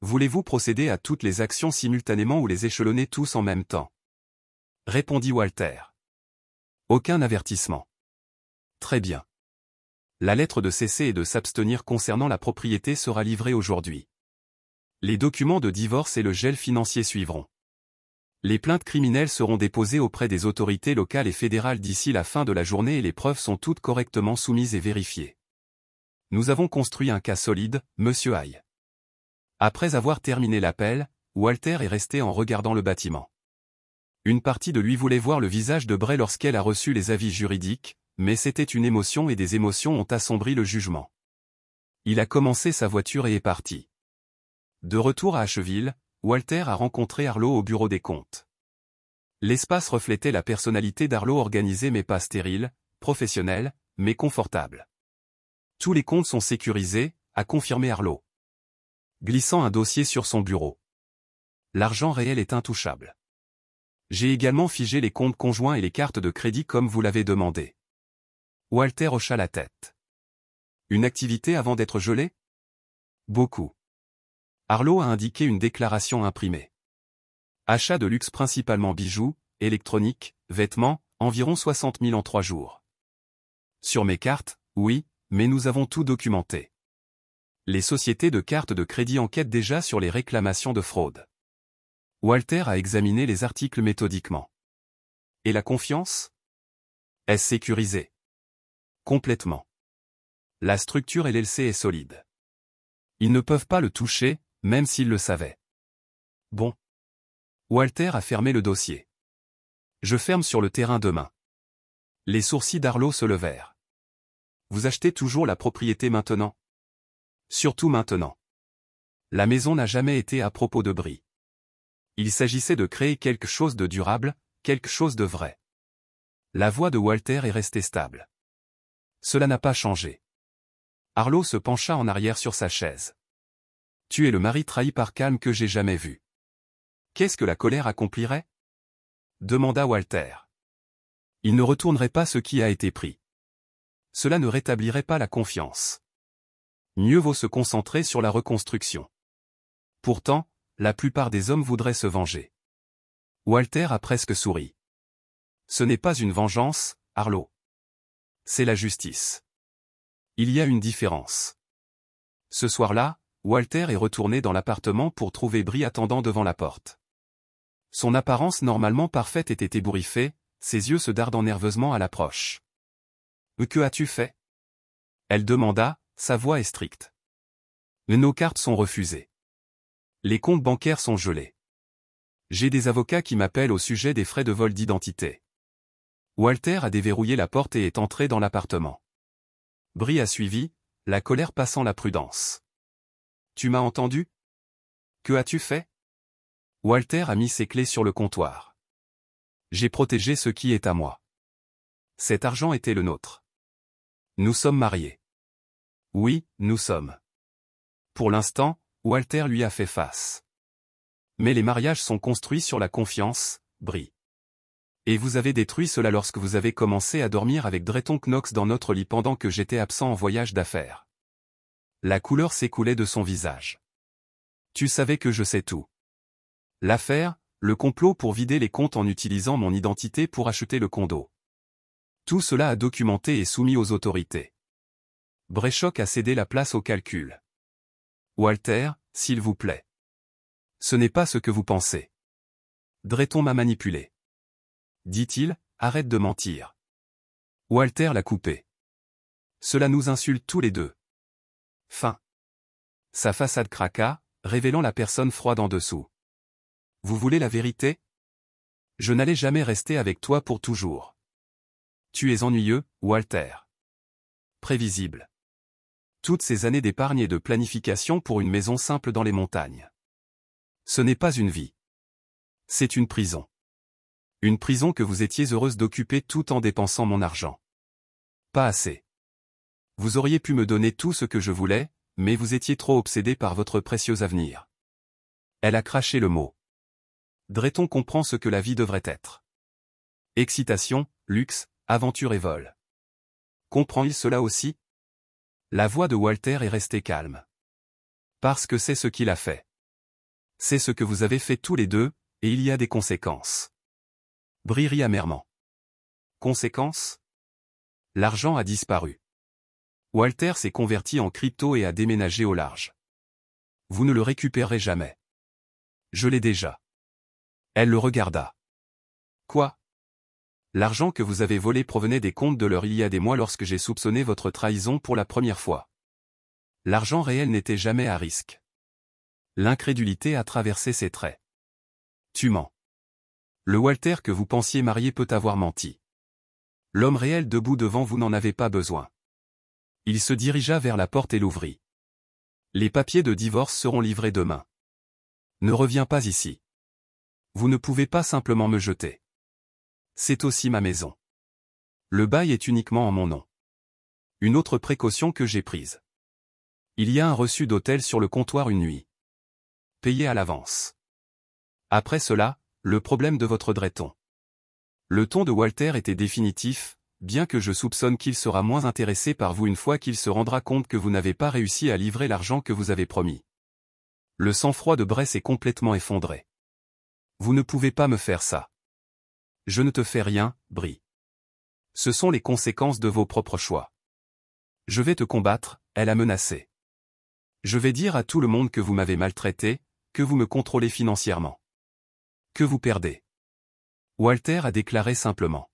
Voulez-vous procéder à toutes les actions simultanément ou les échelonner tous en même temps? Répondit Walter. Aucun avertissement. Très bien. La lettre de cesser et de s'abstenir concernant la propriété sera livrée aujourd'hui. Les documents de divorce et le gel financier suivront. Les plaintes criminelles seront déposées auprès des autorités locales et fédérales d'ici la fin de la journée et les preuves sont toutes correctement soumises et vérifiées. Nous avons construit un cas solide, Monsieur Hay. Après avoir terminé l'appel, Walter est resté en regardant le bâtiment. Une partie de lui voulait voir le visage de Bray lorsqu'elle a reçu les avis juridiques, mais c'était une émotion et des émotions ont assombri le jugement. Il a commencé sa voiture et est parti. De retour à Asheville, Walter a rencontré Arlo au bureau des comptes. L'espace reflétait la personnalité d'Arlo organisée mais pas stérile, professionnelle, mais confortable. Tous les comptes sont sécurisés, a confirmé Arlo. Glissant un dossier sur son bureau. L'argent réel est intouchable. J'ai également figé les comptes conjoints et les cartes de crédit comme vous l'avez demandé. Walter hocha la tête. Une activité avant d'être gelée? Beaucoup. Arlo a indiqué une déclaration imprimée. Achat de luxe principalement bijoux, électronique, vêtements, environ 60 000 en 3 jours. Sur mes cartes, oui, mais nous avons tout documenté. Les sociétés de cartes de crédit enquêtent déjà sur les réclamations de fraude. Walter a examiné les articles méthodiquement. Et la confiance? Est-ce sécurisé? Complètement. La structure LLC est solide. Ils ne peuvent pas le toucher, même s'ils le savaient. Bon. Walter a fermé le dossier. Je ferme sur le terrain demain. Les sourcils d'Arlo se levèrent. Vous achetez toujours la propriété maintenant? Surtout maintenant. La maison n'a jamais été à propos de bris. Il s'agissait de créer quelque chose de durable, quelque chose de vrai. La voix de Walter est restée stable. Cela n'a pas changé. Arlo se pencha en arrière sur sa chaise. Tu es le mari trahi par Calme que j'ai jamais vu. Qu'est-ce que la colère accomplirait? Demanda Walter. Il ne retournerait pas ce qui a été pris. Cela ne rétablirait pas la confiance. Mieux vaut se concentrer sur la reconstruction. Pourtant, la plupart des hommes voudraient se venger. Walter a presque souri. Ce n'est pas une vengeance, Arlo. C'est la justice. Il y a une différence. Ce soir-là, Walter est retourné dans l'appartement pour trouver Brie attendant devant la porte. Son apparence normalement parfaite était ébouriffée, ses yeux se dardant nerveusement à l'approche. « Que as-tu fait » elle demanda, sa voix est stricte. « Nos cartes sont refusées. Les comptes bancaires sont gelés. J'ai des avocats qui m'appellent au sujet des frais de vol d'identité. » Walter a déverrouillé la porte et est entré dans l'appartement. Brie a suivi, la colère passant la prudence. « Tu m'as entendu? Que as-tu fait » Walter a mis ses clés sur le comptoir. « J'ai protégé ce qui est à moi. Cet argent était le nôtre. Nous sommes mariés. » Oui, nous sommes. Pour l'instant, Walter lui a fait face. Mais les mariages sont construits sur la confiance, Brie. Et vous avez détruit cela lorsque vous avez commencé à dormir avec Drayton Knox dans notre lit pendant que j'étais absent en voyage d'affaires. La couleur s'écoulait de son visage. Tu savais que je sais tout. L'affaire, le complot pour vider les comptes en utilisant mon identité pour acheter le condo. Tout cela a documenté et soumis aux autorités. Bréchoc a cédé la place au calcul. Walter, s'il vous plaît. Ce n'est pas ce que vous pensez. Drayton m'a manipulé. Dit-il, arrête de mentir. Walter l'a coupé. Cela nous insulte tous les deux. Fin. Sa façade craqua, révélant la personne froide en dessous. Vous voulez la vérité? Je n'allais jamais rester avec toi pour toujours. Tu es ennuyeux, Walter. Prévisible. Toutes ces années d'épargne et de planification pour une maison simple dans les montagnes. Ce n'est pas une vie. C'est une prison. Une prison que vous étiez heureuse d'occuper tout en dépensant mon argent. Pas assez. Vous auriez pu me donner tout ce que je voulais, mais vous étiez trop obsédé par votre précieux avenir. Elle a craché le mot. Drayton comprend ce que la vie devrait être. Excitation, luxe, aventure et vol. Comprend-il cela aussi? La voix de Walter est restée calme. Parce que c'est ce qu'il a fait. C'est ce que vous avez fait tous les deux, et il y a des conséquences. Brie rit amèrement. Conséquences? L'argent a disparu. Walter s'est converti en crypto et a déménagé au large. Vous ne le récupérerez jamais. Je l'ai déjà. Elle le regarda. Quoi? L'argent que vous avez volé provenait des comptes de l'heure il y a des mois lorsque j'ai soupçonné votre trahison pour la première fois. L'argent réel n'était jamais à risque. L'incrédulité a traversé ses traits. Tu mens. Le Walter que vous pensiez marié peut avoir menti. L'homme réel debout devant vous n'en avait pas besoin. Il se dirigea vers la porte et l'ouvrit. Les papiers de divorce seront livrés demain. Ne reviens pas ici. Vous ne pouvez pas simplement me jeter. C'est aussi ma maison. Le bail est uniquement en mon nom. Une autre précaution que j'ai prise. Il y a un reçu d'hôtel sur le comptoir une nuit. Payé à l'avance. Après cela, le problème de votre Drayton. Le ton de Walter était définitif, bien que je soupçonne qu'il sera moins intéressé par vous une fois qu'il se rendra compte que vous n'avez pas réussi à livrer l'argent que vous avez promis. Le sang-froid de Bray s'est complètement effondré. Vous ne pouvez pas me faire ça. Je ne te fais rien, Brie. Ce sont les conséquences de vos propres choix. Je vais te combattre, elle a menacé. Je vais dire à tout le monde que vous m'avez maltraité, que vous me contrôlez financièrement. Que vous perdez. Walter a déclaré simplement.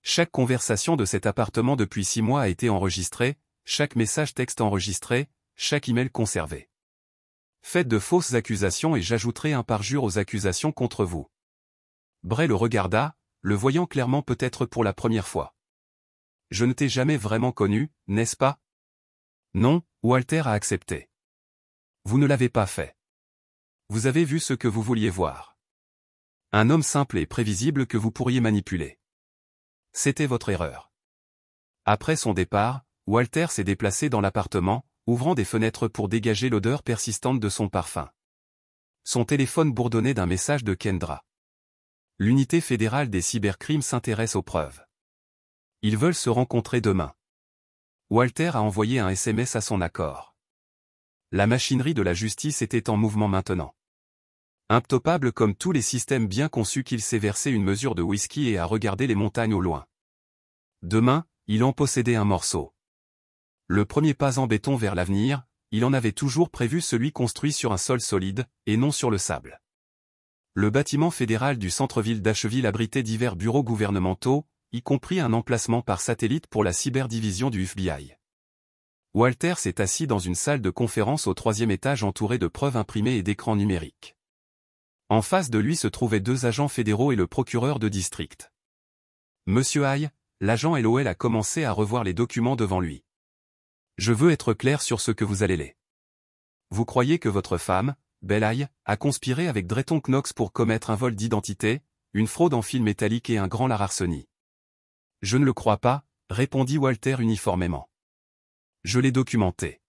Chaque conversation de cet appartement depuis 6 mois a été enregistrée, chaque message texte enregistré, chaque email conservé. Faites de fausses accusations et j'ajouterai un parjure aux accusations contre vous. Bray le regarda, le voyant clairement peut-être pour la première fois. Je ne t'ai jamais vraiment connu, n'est-ce pas? Non, Walter a accepté. Vous ne l'avez pas fait. Vous avez vu ce que vous vouliez voir. Un homme simple et prévisible que vous pourriez manipuler. C'était votre erreur. Après son départ, Walter s'est déplacé dans l'appartement, ouvrant des fenêtres pour dégager l'odeur persistante de son parfum. Son téléphone bourdonnait d'un message de Kendra. L'unité fédérale des cybercrimes s'intéresse aux preuves. Ils veulent se rencontrer demain. Walter a envoyé un SMS à son accord. La machinerie de la justice était en mouvement maintenant. Imptopable comme tous les systèmes bien conçus qu'il s'est versé une mesure de whisky et a regardé les montagnes au loin. Demain, il en possédait un morceau. Le premier pas en béton vers l'avenir, il en avait toujours prévu celui construit sur un sol solide, et non sur le sable. Le bâtiment fédéral du centre-ville d'Asheville abritait divers bureaux gouvernementaux, y compris un emplacement par satellite pour la cyberdivision du FBI. Walter s'est assis dans une salle de conférence au 3e étage entourée de preuves imprimées et d'écrans numériques. En face de lui se trouvaient 2 agents fédéraux et le procureur de district. Monsieur Hay, l'agent LOL a commencé à revoir les documents devant lui. Je veux être clair sur ce que vous allez lire. Vous croyez que votre femme, Belle Hay, a conspiré avec Drayton Knox pour commettre un vol d'identité, une fraude en fil métallique et un grand larcenie? Je ne le crois pas, répondit Walter uniformément. Je l'ai documenté.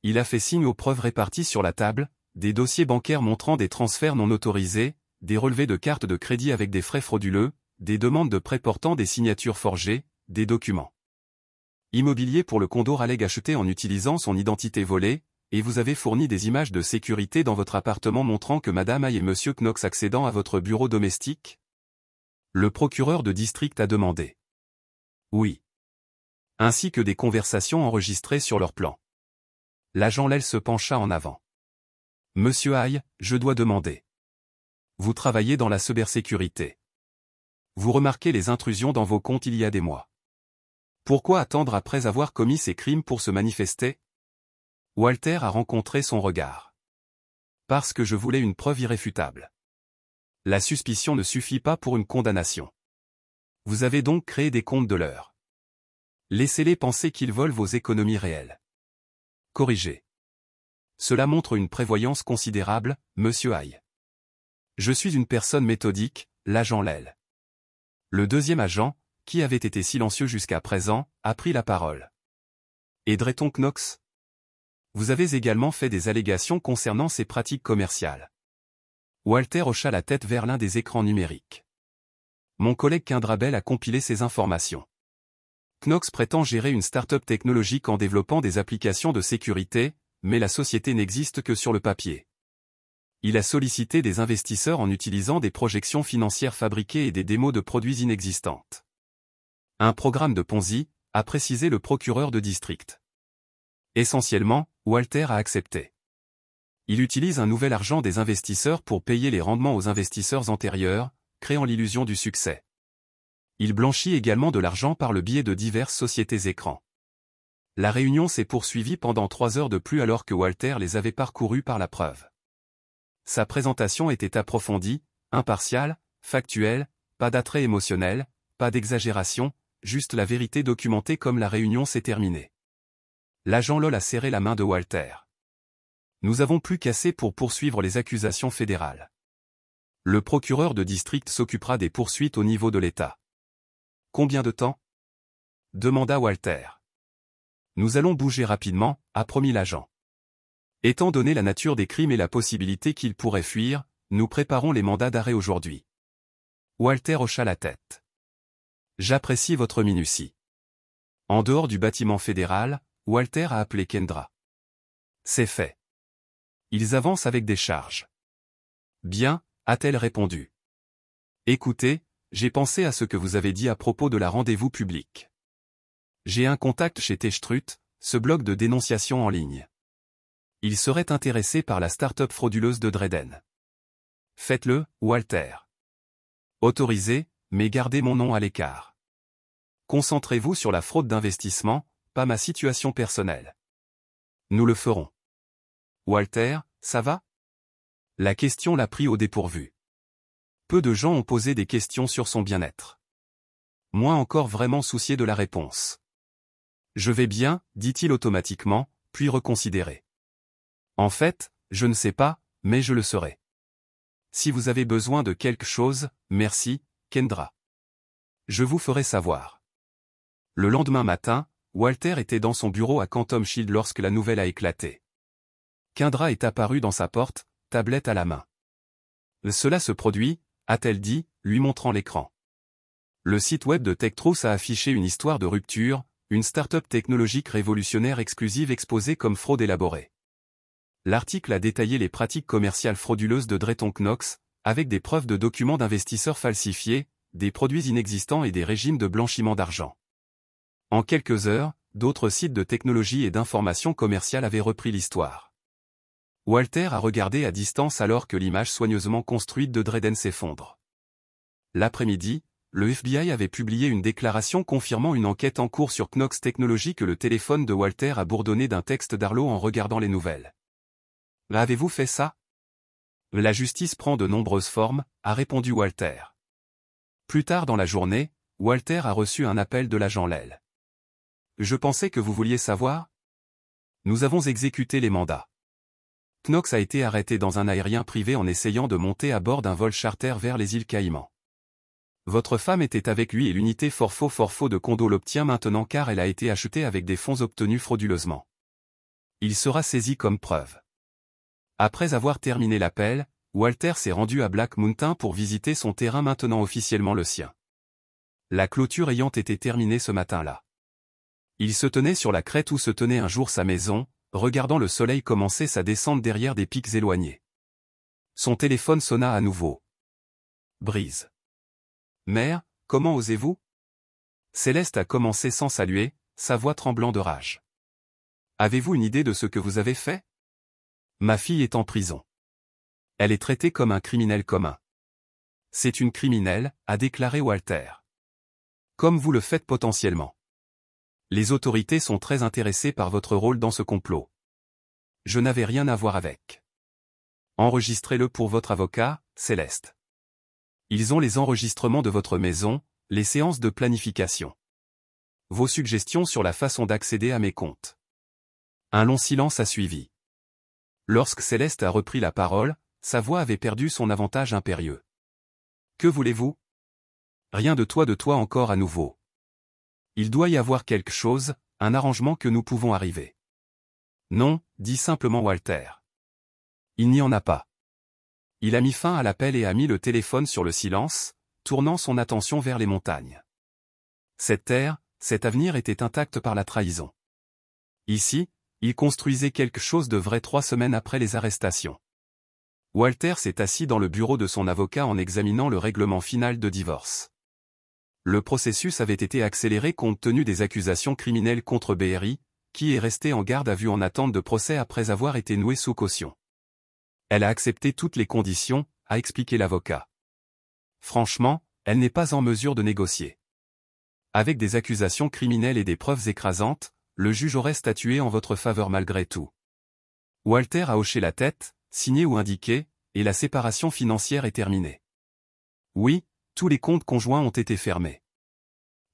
Il a fait signe aux preuves réparties sur la table, des dossiers bancaires montrant des transferts non autorisés, des relevés de cartes de crédit avec des frais frauduleux, des demandes de prêts portant des signatures forgées, des documents immobiliers pour le condo Raleigh acheté en utilisant son identité volée, et vous avez fourni des images de sécurité dans votre appartement montrant que Madame Hay et Monsieur Knox accédant à votre bureau domestique? Le procureur de district a demandé. Oui. Ainsi que des conversations enregistrées sur leur plan. L'agent Lel se pencha en avant. Monsieur Hay, je dois demander. Vous travaillez dans la cybersécurité. Vous remarquez les intrusions dans vos comptes il y a des mois. Pourquoi attendre après avoir commis ces crimes pour se manifester? Walter a rencontré son regard. Parce que je voulais une preuve irréfutable. La suspicion ne suffit pas pour une condamnation. Vous avez donc créé des comptes de leur. Laissez-les penser qu'ils volent vos économies réelles. Corrigez. Cela montre une prévoyance considérable, Monsieur Hay. Je suis une personne méthodique, l'agent Lel. Le deuxième agent, qui avait été silencieux jusqu'à présent, a pris la parole. Et Drayton Knox? Vous avez également fait des allégations concernant ses pratiques commerciales. Walter hocha la tête vers l'un des écrans numériques. Mon collègue Kendra Bell a compilé ces informations. Knox prétend gérer une start-up technologique en développant des applications de sécurité, mais la société n'existe que sur le papier. Il a sollicité des investisseurs en utilisant des projections financières fabriquées et des démos de produits inexistantes. Un programme de Ponzi, a précisé le procureur de district. Essentiellement, Walter a accepté. Il utilise un nouvel argent des investisseurs pour payer les rendements aux investisseurs antérieurs, créant l'illusion du succès. Il blanchit également de l'argent par le biais de diverses sociétés écrans. La réunion s'est poursuivie pendant 3 heures de plus alors que Walter les avait parcourus par la preuve. Sa présentation était approfondie, impartiale, factuelle, pas d'attrait émotionnel, pas d'exagération, juste la vérité documentée comme la réunion s'est terminée. L'agent Lol a serré la main de Walter. Nous avons plus qu'assez pour poursuivre les accusations fédérales. Le procureur de district s'occupera des poursuites au niveau de l'État. Combien de temps? Demanda Walter. Nous allons bouger rapidement, a promis l'agent. Étant donné la nature des crimes et la possibilité qu'ils pourraient fuir, nous préparons les mandats d'arrêt aujourd'hui. Walter hocha la tête. J'apprécie votre minutie. En dehors du bâtiment fédéral, Walter a appelé Kendra. C'est fait. Ils avancent avec des charges. Bien, a-t-elle répondu. Écoutez, j'ai pensé à ce que vous avez dit à propos de la rendez-vous public. J'ai un contact chez T-Strut, ce blog de dénonciation en ligne. Il serait intéressé par la start-up frauduleuse de Drayden. Faites-le, Walter. Autorisé, mais gardez mon nom à l'écart. Concentrez-vous sur la fraude d'investissement, pas ma situation personnelle. Nous le ferons. Walter, ça va? La question l'a pris au dépourvu. Peu de gens ont posé des questions sur son bien-être. Moins encore vraiment soucié de la réponse. Je vais bien, dit-il automatiquement, puis reconsidéré. En fait, je ne sais pas, mais je le serai. Si vous avez besoin de quelque chose, merci, Kendra. Je vous ferai savoir. Le lendemain matin, Walter était dans son bureau à Quantum Shield lorsque la nouvelle a éclaté. Kendra est apparue dans sa porte, tablette à la main. Cela se produit, a-t-elle dit, lui montrant l'écran. Le site web de TechTruth a affiché une histoire de rupture, une start-up technologique révolutionnaire exclusive exposée comme fraude élaborée. L'article a détaillé les pratiques commerciales frauduleuses de Drayton Knox, avec des preuves de documents d'investisseurs falsifiés, des produits inexistants et des régimes de blanchiment d'argent. En quelques heures, d'autres sites de technologie et d'information commerciale avaient repris l'histoire. Walter a regardé à distance alors que l'image soigneusement construite de Drayden s'effondre. L'après-midi, le FBI avait publié une déclaration confirmant une enquête en cours sur Knox Technologies que le téléphone de Walter a bourdonné d'un texte d'Arlo en regardant les nouvelles. « Avez-vous fait ça ? » « La justice prend de nombreuses formes, » a répondu Walter. Plus tard dans la journée, Walter a reçu un appel de l'agent Lel. « Je pensais que vous vouliez savoir ? Nous avons exécuté les mandats. Knox a été arrêté dans un aérien privé en essayant de monter à bord d'un vol charter vers les îles Caïmans. Votre femme était avec lui et l'unité Forfo de Condo l'obtient maintenant car elle a été achetée avec des fonds obtenus frauduleusement. Il sera saisi comme preuve. » Après avoir terminé l'appel, Walter s'est rendu à Black Mountain pour visiter son terrain maintenant officiellement le sien. La clôture ayant été terminée ce matin-là. Il se tenait sur la crête où se tenait un jour sa maison, regardant le soleil commencer sa descente derrière des pics éloignés. Son téléphone sonna à nouveau. Brise. Mère, comment osez-vous ? Céleste a commencé sans saluer, sa voix tremblant de rage. Avez-vous une idée de ce que vous avez fait ? Ma fille est en prison. Elle est traitée comme un criminel commun. C'est une criminelle, a déclaré Walter. Comme vous le faites potentiellement. Les autorités sont très intéressées par votre rôle dans ce complot. Je n'avais rien à voir avec. Enregistrez-le pour votre avocat, Céleste. Ils ont les enregistrements de votre maison, les séances de planification. Vos suggestions sur la façon d'accéder à mes comptes. Un long silence a suivi. Lorsque Céleste a repris la parole, sa voix avait perdu son avantage impérieux. Que voulez-vous ? Rien de toi encore à nouveau. Il doit y avoir quelque chose, un arrangement que nous pouvons arriver. Non, dit simplement Walter. Il n'y en a pas. Il a mis fin à l'appel et a mis le téléphone sur le silence, tournant son attention vers les montagnes. Cette terre, cet avenir était intact par la trahison. Ici, il construisait quelque chose de vrai 3 semaines après les arrestations. Walter s'est assis dans le bureau de son avocat en examinant le règlement final de divorce. Le processus avait été accéléré compte tenu des accusations criminelles contre BRI, qui est restée en garde à vue en attente de procès après avoir été nouée sous caution. Elle a accepté toutes les conditions, a expliqué l'avocat. Franchement, elle n'est pas en mesure de négocier. Avec des accusations criminelles et des preuves écrasantes, le juge aurait statué en votre faveur malgré tout. Walter a hoché la tête, signé ou indiqué, et la séparation financière est terminée. Oui, tous les comptes conjoints ont été fermés.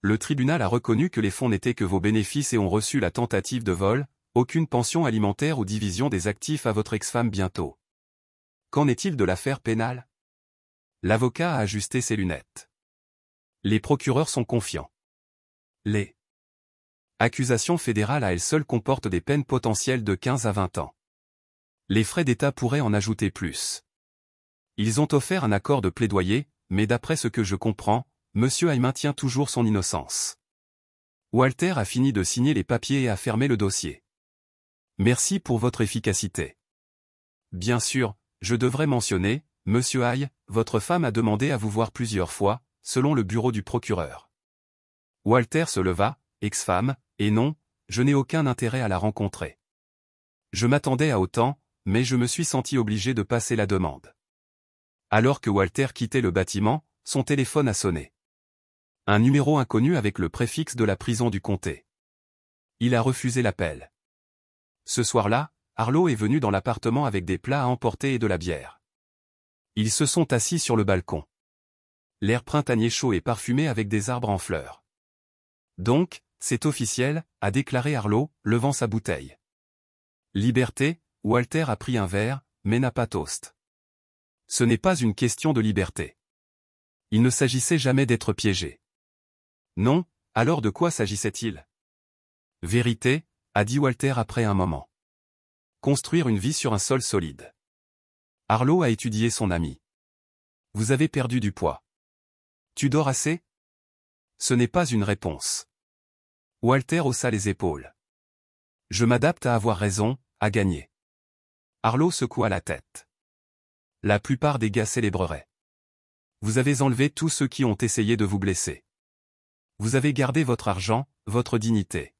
Le tribunal a reconnu que les fonds n'étaient que vos bénéfices et ont reçu la tentative de vol, aucune pension alimentaire ou division des actifs à votre ex-femme bientôt. Qu'en est-il de l'affaire pénale ? L'avocat a ajusté ses lunettes. Les procureurs sont confiants. Les accusations fédérales à elles seules comportent des peines potentielles de 15 à 20 ans. Les frais d'État pourraient en ajouter plus. Ils ont offert un accord de plaidoyer, mais d'après ce que je comprends, M. Hay maintient toujours son innocence. Walter a fini de signer les papiers et a fermé le dossier. Merci pour votre efficacité. Bien sûr, je devrais mentionner, M. Hay, votre femme a demandé à vous voir plusieurs fois, selon le bureau du procureur. Walter se leva, ex-femme, et non, je n'ai aucun intérêt à la rencontrer. Je m'attendais à autant, mais je me suis senti obligé de passer la demande. Alors que Walter quittait le bâtiment, son téléphone a sonné. Un numéro inconnu avec le préfixe de la prison du comté. Il a refusé l'appel. Ce soir-là, Harlow est venu dans l'appartement avec des plats à emporter et de la bière. Ils se sont assis sur le balcon. L'air printanier chaud et parfumé avec des arbres en fleurs. Donc, c'est officiel, a déclaré Harlow, levant sa bouteille. Liberté, Walter a pris un verre, mais n'a pas toast. Ce n'est pas une question de liberté. Il ne s'agissait jamais d'être piégé. Non, alors de quoi s'agissait-il? Vérité, a dit Walter après un moment. Construire une vie sur un sol solide. Harlow a étudié son ami. Vous avez perdu du poids. Tu dors assez? Ce n'est pas une réponse. Walter haussa les épaules. Je m'adapte à avoir raison, à gagner. Harlow secoua la tête. La plupart des gars célébreraient. Vous avez enlevé tous ceux qui ont essayé de vous blesser. Vous avez gardé votre argent, votre dignité.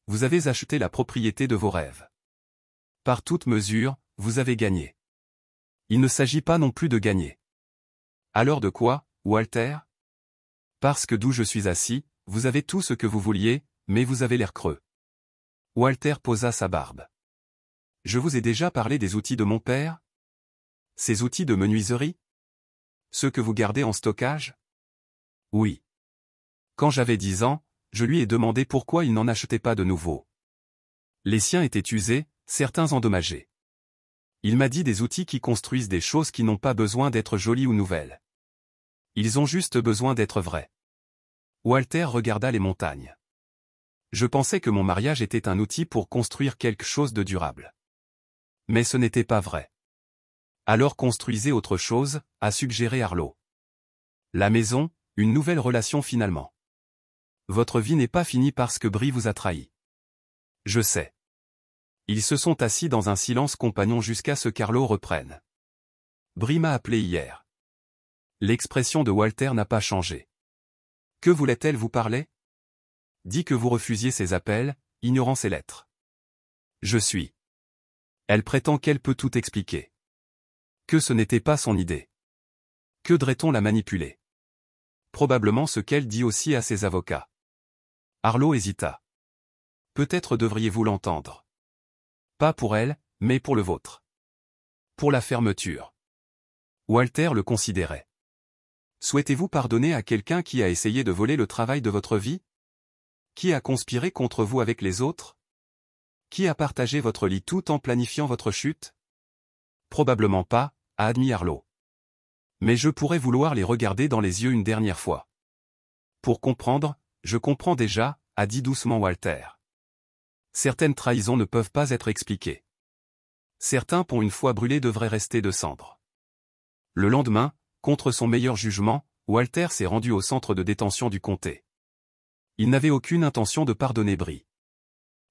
Vous avez acheté la propriété de vos rêves. Par toute mesure, vous avez gagné. Il ne s'agit pas non plus de gagner. Alors de quoi, Walter? Parce que d'où je suis assis, vous avez tout ce que vous vouliez, mais vous avez l'air creux. Walter posa sa barbe. Je vous ai déjà parlé des outils de mon père? Ces outils de menuiserie? Ceux que vous gardez en stockage? Oui. Quand j'avais 10 ans, je lui ai demandé pourquoi il n'en achetait pas de nouveaux. Les siens étaient usés, certains endommagés. Il m'a dit des outils qui construisent des choses qui n'ont pas besoin d'être jolies ou nouvelles. Ils ont juste besoin d'être vrais. Walter regarda les montagnes. Je pensais que mon mariage était un outil pour construire quelque chose de durable. Mais ce n'était pas vrai. Alors construisez autre chose, a suggéré Harlow. La maison, une nouvelle relation finalement. Votre vie n'est pas finie parce que Brie vous a trahi. Je sais. Ils se sont assis dans un silence compagnon jusqu'à ce qu'Harlow reprenne. Brie m'a appelé hier. L'expression de Walter n'a pas changé. Que voulait-elle vous parler? Dit que vous refusiez ses appels, ignorant ses lettres. Je suis. Elle prétend qu'elle peut tout expliquer. Que ce n'était pas son idée. Que devrait-on la manipuler? Probablement ce qu'elle dit aussi à ses avocats. Harlow hésita. Peut-être devriez-vous l'entendre. Pas pour elle, mais pour le vôtre. Pour la fermeture. Walter le considérait. Souhaitez-vous pardonner à quelqu'un qui a essayé de voler le travail de votre vie? Qui a conspiré contre vous avec les autres? Qui a partagé votre lit tout en planifiant votre chute? Probablement pas, a admis Harlow. Mais je pourrais vouloir les regarder dans les yeux une dernière fois. Pour comprendre, je comprends déjà, a dit doucement Walter. Certaines trahisons ne peuvent pas être expliquées. Certains ponts une fois brûlés devraient rester de cendres. Le lendemain, contre son meilleur jugement, Walter s'est rendu au centre de détention du comté. Il n'avait aucune intention de pardonner Brie.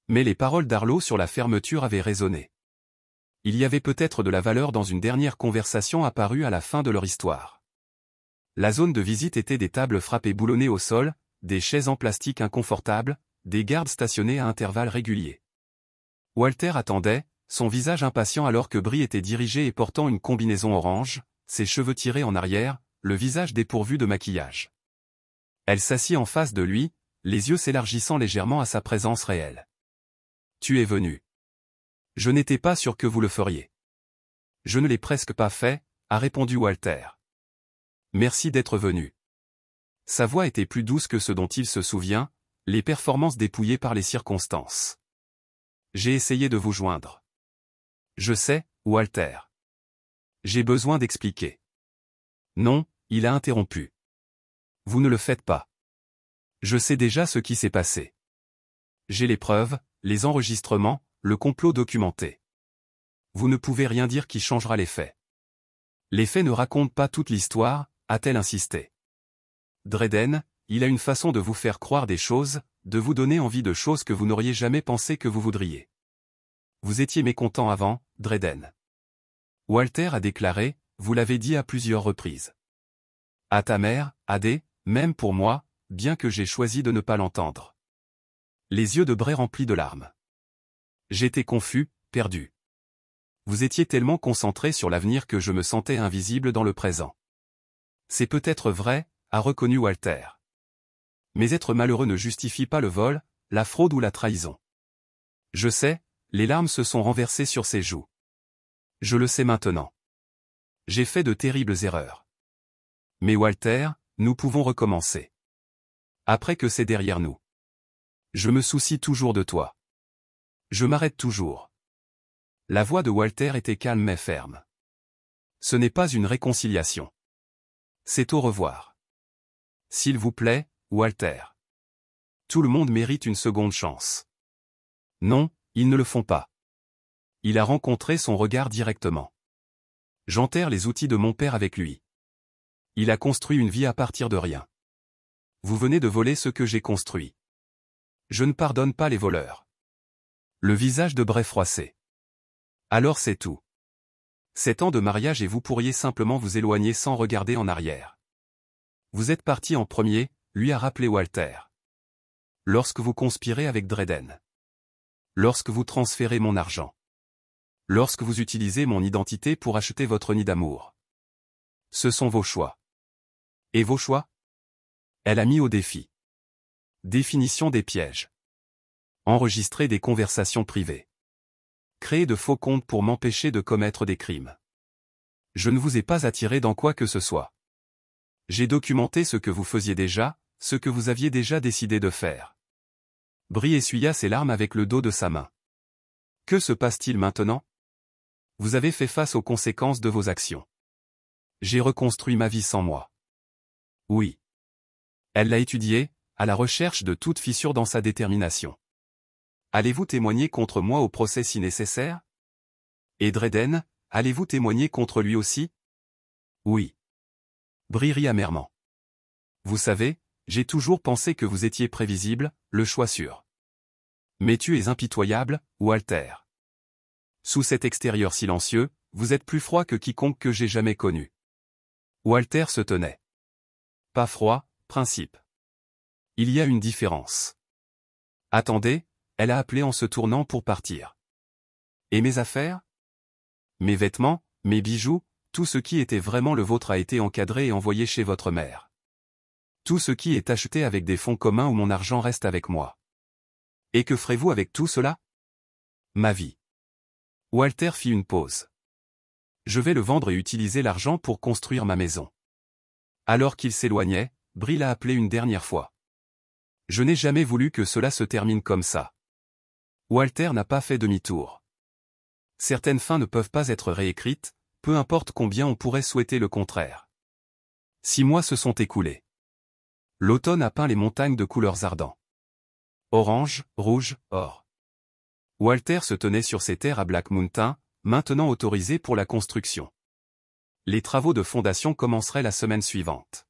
Mais les paroles d'Harlow sur la fermeture avaient résonné. Il y avait peut-être de la valeur dans une dernière conversation apparue à la fin de leur histoire. La zone de visite était des tables frappées boulonnées au sol, des chaises en plastique inconfortables, des gardes stationnés à intervalles réguliers. Walter attendait, son visage impatient alors que Brie était dirigée et portant une combinaison orange, ses cheveux tirés en arrière, le visage dépourvu de maquillage. Elle s'assit en face de lui, les yeux s'élargissant légèrement à sa présence réelle. Tu es venu. Je n'étais pas sûr que vous le feriez. Je ne l'ai presque pas fait, a répondu Walter. Merci d'être venu. Sa voix était plus douce que ce dont il se souvient, les performances dépouillées par les circonstances. J'ai essayé de vous joindre. Je sais, Walter. J'ai besoin d'expliquer. Non, il a interrompu. Vous ne le faites pas. Je sais déjà ce qui s'est passé. J'ai les preuves, les enregistrements, le complot documenté. Vous ne pouvez rien dire qui changera les faits. Les faits ne racontent pas toute l'histoire, a-t-elle insisté. Dreden, il a une façon de vous faire croire des choses, de vous donner envie de choses que vous n'auriez jamais pensé que vous voudriez. Vous étiez mécontent avant, Dreden. Walter a déclaré, vous l'avez dit à plusieurs reprises. À ta mère, Adé, même pour moi, bien que j'ai choisi de ne pas l'entendre. Les yeux de Bray remplis de larmes. J'étais confus, perdu. Vous étiez tellement concentré sur l'avenir que je me sentais invisible dans le présent. C'est peut-être vrai, a reconnu Walter. Mais être malheureux ne justifie pas le vol, la fraude ou la trahison. Je sais, les larmes se sont renversées sur ses joues. Je le sais maintenant. J'ai fait de terribles erreurs. Mais Walter, nous pouvons recommencer. Après que c'est derrière nous. Je me soucie toujours de toi. Je m'arrête toujours. La voix de Walter était calme mais ferme. Ce n'est pas une réconciliation. C'est au revoir. S'il vous plaît, Walter. Tout le monde mérite une seconde chance. Non, ils ne le font pas. Il a rencontré son regard directement. J'enterre les outils de mon père avec lui. Il a construit une vie à partir de rien. Vous venez de voler ce que j'ai construit. Je ne pardonne pas les voleurs. Le visage de Bray froissé. Alors c'est tout. 7 ans de mariage et vous pourriez simplement vous éloigner sans regarder en arrière. Vous êtes parti en premier, lui a rappelé Walter. Lorsque vous conspirez avec Dreden. Lorsque vous transférez mon argent. Lorsque vous utilisez mon identité pour acheter votre nid d'amour. Ce sont vos choix. Et vos choix? Elle a mis au défi. Définition des pièges. Enregistrer des conversations privées. Créer de faux comptes pour m'empêcher de commettre des crimes. Je ne vous ai pas attiré dans quoi que ce soit. J'ai documenté ce que vous faisiez déjà, ce que vous aviez déjà décidé de faire. Brie essuya ses larmes avec le dos de sa main. Que se passe-t-il maintenant? Vous avez fait face aux conséquences de vos actions. J'ai reconstruit ma vie sans moi. Oui. Elle l'a étudié, à la recherche de toute fissure dans sa détermination. Allez-vous témoigner contre moi au procès si nécessaire? Et Dreden, allez-vous témoigner contre lui aussi? Oui. Brie rit amèrement. Vous savez, j'ai toujours pensé que vous étiez prévisible, le choix sûr. Mais tu es impitoyable, Walter. Sous cet extérieur silencieux, vous êtes plus froid que quiconque que j'ai jamais connu. Walter se tenait. Pas froid, principe. Il y a une différence. Attendez, elle a appelé en se tournant pour partir. Et mes affaires? Mes vêtements, mes bijoux, tout ce qui était vraiment le vôtre a été encadré et envoyé chez votre mère. Tout ce qui est acheté avec des fonds communs où mon argent reste avec moi. Et que ferez-vous avec tout cela? Ma vie. Walter fit une pause. Je vais le vendre et utiliser l'argent pour construire ma maison. Alors qu'il s'éloignait, Brie l'a appelé une dernière fois. Je n'ai jamais voulu que cela se termine comme ça. Walter n'a pas fait demi-tour. Certaines fins ne peuvent pas être réécrites, peu importe combien on pourrait souhaiter le contraire. 6 mois se sont écoulés. L'automne a peint les montagnes de couleurs ardents. Orange, rouge, or. Walter se tenait sur ses terres à Black Mountain, maintenant autorisées pour la construction. Les travaux de fondation commenceraient la semaine suivante.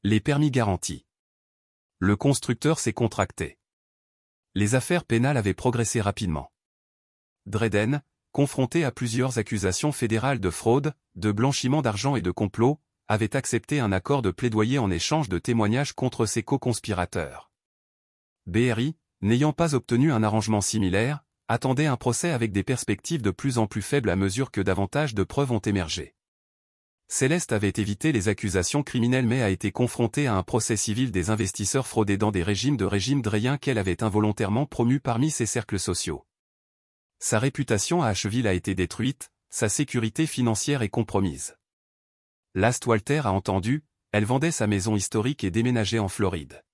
Les permis garantis. Le constructeur s'est contracté. Les affaires pénales avaient progressé rapidement. Dreden, confronté à plusieurs accusations fédérales de fraude, de blanchiment d'argent et de complot, avait accepté un accord de plaidoyer en échange de témoignages contre ses co-conspirateurs. BRI, n'ayant pas obtenu un arrangement similaire, attendait un procès avec des perspectives de plus en plus faibles à mesure que davantage de preuves ont émergé. Céleste avait évité les accusations criminelles mais a été confrontée à un procès civil des investisseurs fraudés dans des régimes drayens qu'elle avait involontairement promus parmi ses cercles sociaux. Sa réputation à Asheville a été détruite, sa sécurité financière est compromise. Last Walter a entendu, elle vendait sa maison historique et déménageait en Floride.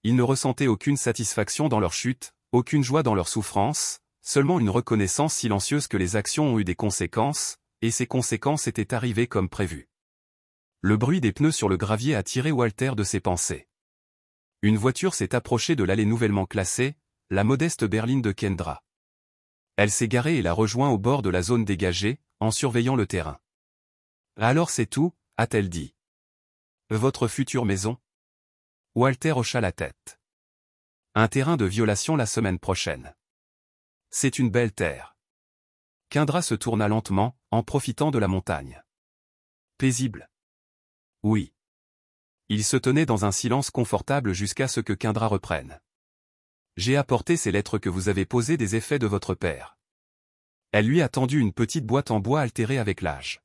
Ils ne ressentaient aucune satisfaction dans leur chute, aucune joie dans leur souffrance, seulement une reconnaissance silencieuse que les actions ont eu des conséquences, et ces conséquences étaient arrivées comme prévu. Le bruit des pneus sur le gravier a tiré Walter de ses pensées. Une voiture s'est approchée de l'allée nouvellement classée, la modeste berline de Kendra. Elle s'est garée et l'a rejoint au bord de la zone dégagée, en surveillant le terrain. Alors c'est tout, a-t-elle dit. Votre future maison? Walter hocha la tête. Un terrain de violation la semaine prochaine. C'est une belle terre. Kendra se tourna lentement, en profitant de la montagne. Paisible. Oui. Il se tenait dans un silence confortable jusqu'à ce que Kendra reprenne. J'ai apporté ces lettres que vous avez posées des effets de votre père. Elle lui a tendu une petite boîte en bois altérée avec l'âge.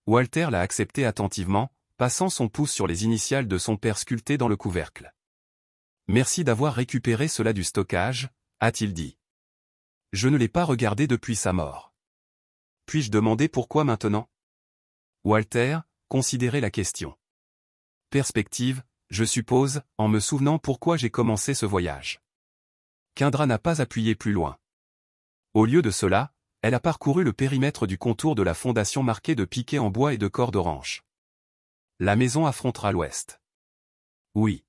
Walter l'a acceptée attentivement, passant son pouce sur les initiales de son père sculptées dans le couvercle. « Merci d'avoir récupéré cela du stockage », a-t-il dit. « Je ne l'ai pas regardé depuis sa mort. Puis-je demander pourquoi maintenant ?» Walter considérait la question. Perspective, je suppose, en me souvenant pourquoi j'ai commencé ce voyage. Kendra n'a pas appuyé plus loin. Au lieu de cela, elle a parcouru le périmètre du contour de la fondation marqué de piquets en bois et de cordes orange. La maison affrontera l'ouest. Oui.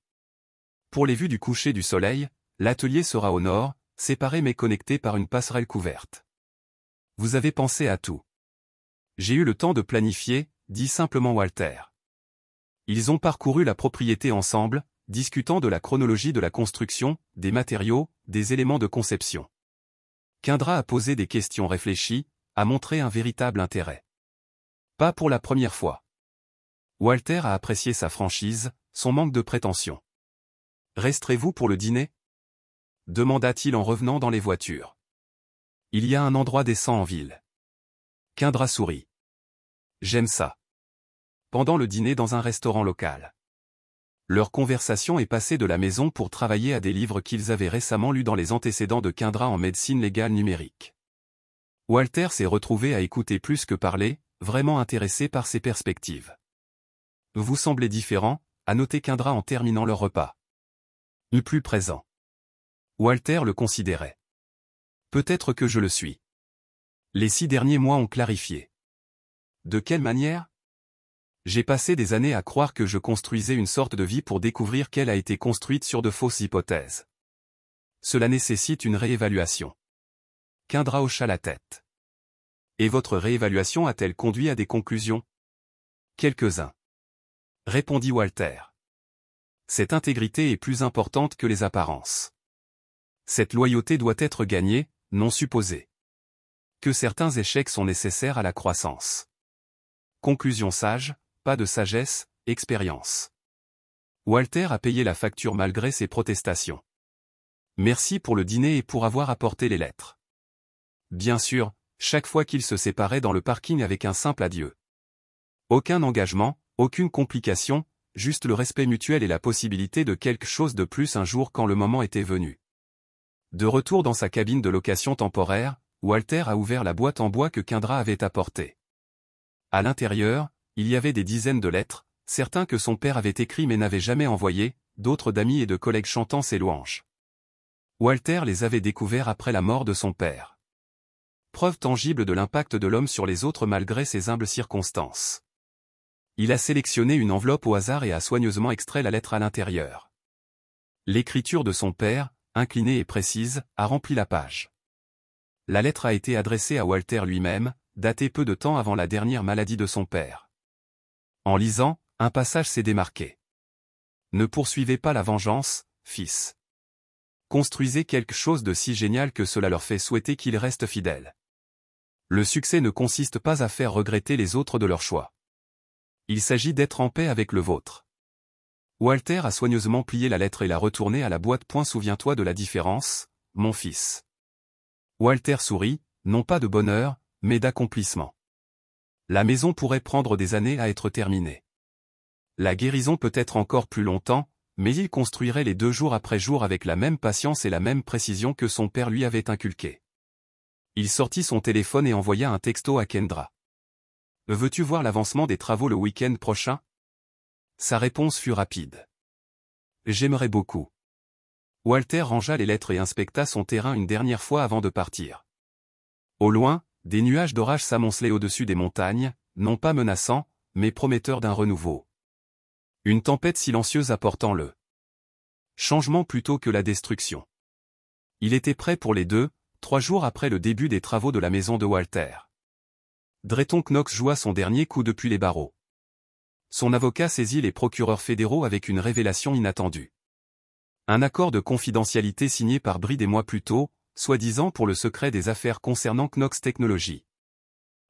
Pour les vues du coucher du soleil, l'atelier sera au nord, séparé mais connecté par une passerelle couverte. Vous avez pensé à tout. J'ai eu le temps de planifier, dit simplement Walter. Ils ont parcouru la propriété ensemble, discutant de la chronologie de la construction, des matériaux, des éléments de conception. Kendra a posé des questions réfléchies, a montré un véritable intérêt. Pas pour la première fois. Walter a apprécié sa franchise, son manque de prétention. « Resterez-vous pour le dîner ?» demanda-t-il en revenant dans les voitures. « Il y a un endroit décent en ville. » Kendra sourit. « J'aime ça. » Pendant le dîner dans un restaurant local. Leur conversation est passée de la maison pour travailler à des livres qu'ils avaient récemment lus dans les antécédents de Kendra en médecine légale numérique. Walter s'est retrouvé à écouter plus que parler, vraiment intéressé par ses perspectives. « Vous semblez différent », a noté Kendra en terminant leur repas. « Plus présent. » Walter le considérait. « Peut-être que je le suis. » Les 6 derniers mois ont clarifié. « De quelle manière ? » J'ai passé des années à croire que je construisais une sorte de vie pour découvrir qu'elle a été construite sur de fausses hypothèses. Cela nécessite une réévaluation. Kendra hocha la tête. Et votre réévaluation a-t-elle conduit à des conclusions ? Quelques-uns. Répondit Walter. Cette intégrité est plus importante que les apparences. Cette loyauté doit être gagnée, non supposée. Que certains échecs sont nécessaires à la croissance. Conclusion sage, pas de sagesse, expérience. Walter a payé la facture malgré ses protestations. Merci pour le dîner et pour avoir apporté les lettres. Bien sûr, chaque fois qu'ils se séparaient dans le parking avec un simple adieu. Aucun engagement, aucune complication, juste le respect mutuel et la possibilité de quelque chose de plus un jour quand le moment était venu. De retour dans sa cabine de location temporaire, Walter a ouvert la boîte en bois que Kendra avait apportée. À l'intérieur, il y avait des dizaines de lettres, certains que son père avait écrits mais n'avait jamais envoyés, d'autres d'amis et de collègues chantant ses louanges. Walter les avait découverts après la mort de son père. Preuve tangible de l'impact de l'homme sur les autres malgré ses humbles circonstances. Il a sélectionné une enveloppe au hasard et a soigneusement extrait la lettre à l'intérieur. L'écriture de son père, inclinée et précise, a rempli la page. La lettre a été adressée à Walter lui-même, datée peu de temps avant la dernière maladie de son père. En lisant, un passage s'est démarqué. Ne poursuivez pas la vengeance, fils. Construisez quelque chose de si génial que cela leur fait souhaiter qu'ils restent fidèles. Le succès ne consiste pas à faire regretter les autres de leur choix. Il s'agit d'être en paix avec le vôtre. Walter a soigneusement plié la lettre et l'a retournée à la boîte. Souviens-toi de la différence, mon fils. Walter sourit, non pas de bonheur, mais d'accomplissement. La maison pourrait prendre des années à être terminée. La guérison peut-être encore plus longtemps, mais il construirait les 2 jour après jour avec la même patience et la même précision que son père lui avait inculqué. Il sortit son téléphone et envoya un texto à Kendra. « Veux-tu voir l'avancement des travaux le week-end prochain ?» Sa réponse fut rapide. « J'aimerais beaucoup. » Walter rangea les lettres et inspecta son terrain une dernière fois avant de partir. Au loin, des nuages d'orage s'amoncelaient au-dessus des montagnes, non pas menaçants, mais prometteurs d'un renouveau. Une tempête silencieuse apportant le changement plutôt que la destruction. Il était prêt pour les 2-3 jours après le début des travaux de la maison de Walter. Drayton Knox joua son dernier coup depuis les barreaux. Son avocat saisit les procureurs fédéraux avec une révélation inattendue. Un accord de confidentialité signé par Bree des mois plus tôt, soi-disant pour le secret des affaires concernant Knox Technologies.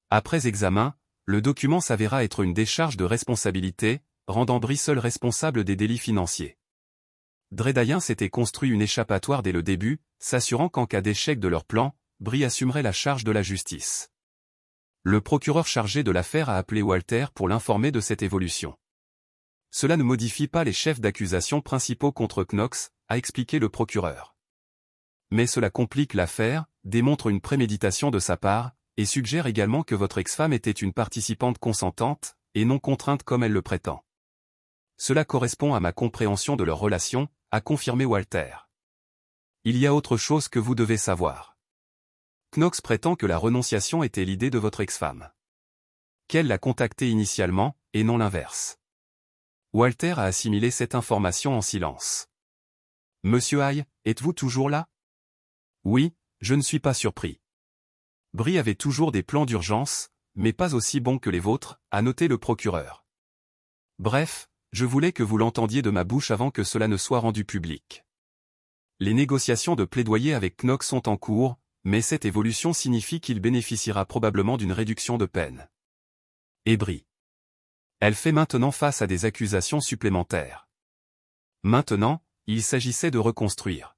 Après examen, le document s'avéra être une décharge de responsabilité, rendant Bree seul responsable des délits financiers. Dredaïen s'était construit une échappatoire dès le début, s'assurant qu'en cas d'échec de leur plan, Brie assumerait la charge de la justice. Le procureur chargé de l'affaire a appelé Walter pour l'informer de cette évolution. Cela ne modifie pas les chefs d'accusation principaux contre Knox, a expliqué le procureur. Mais cela complique l'affaire, démontre une préméditation de sa part, et suggère également que votre ex-femme était une participante consentante, et non contrainte comme elle le prétend. Cela correspond à ma compréhension de leur relation, a confirmé Walter. Il y a autre chose que vous devez savoir. Knox prétend que la renonciation était l'idée de votre ex-femme. Qu'elle l'a contacté initialement, et non l'inverse. Walter a assimilé cette information en silence. Monsieur Hay, êtes-vous toujours là? Oui, je ne suis pas surpris. Brie avait toujours des plans d'urgence, mais pas aussi bons que les vôtres, a noté le procureur. Bref, je voulais que vous l'entendiez de ma bouche avant que cela ne soit rendu public. Les négociations de plaidoyer avec Knox sont en cours, mais cette évolution signifie qu'il bénéficiera probablement d'une réduction de peine. Et Brie. Elle fait maintenant face à des accusations supplémentaires. Maintenant, il s'agissait de reconstruire.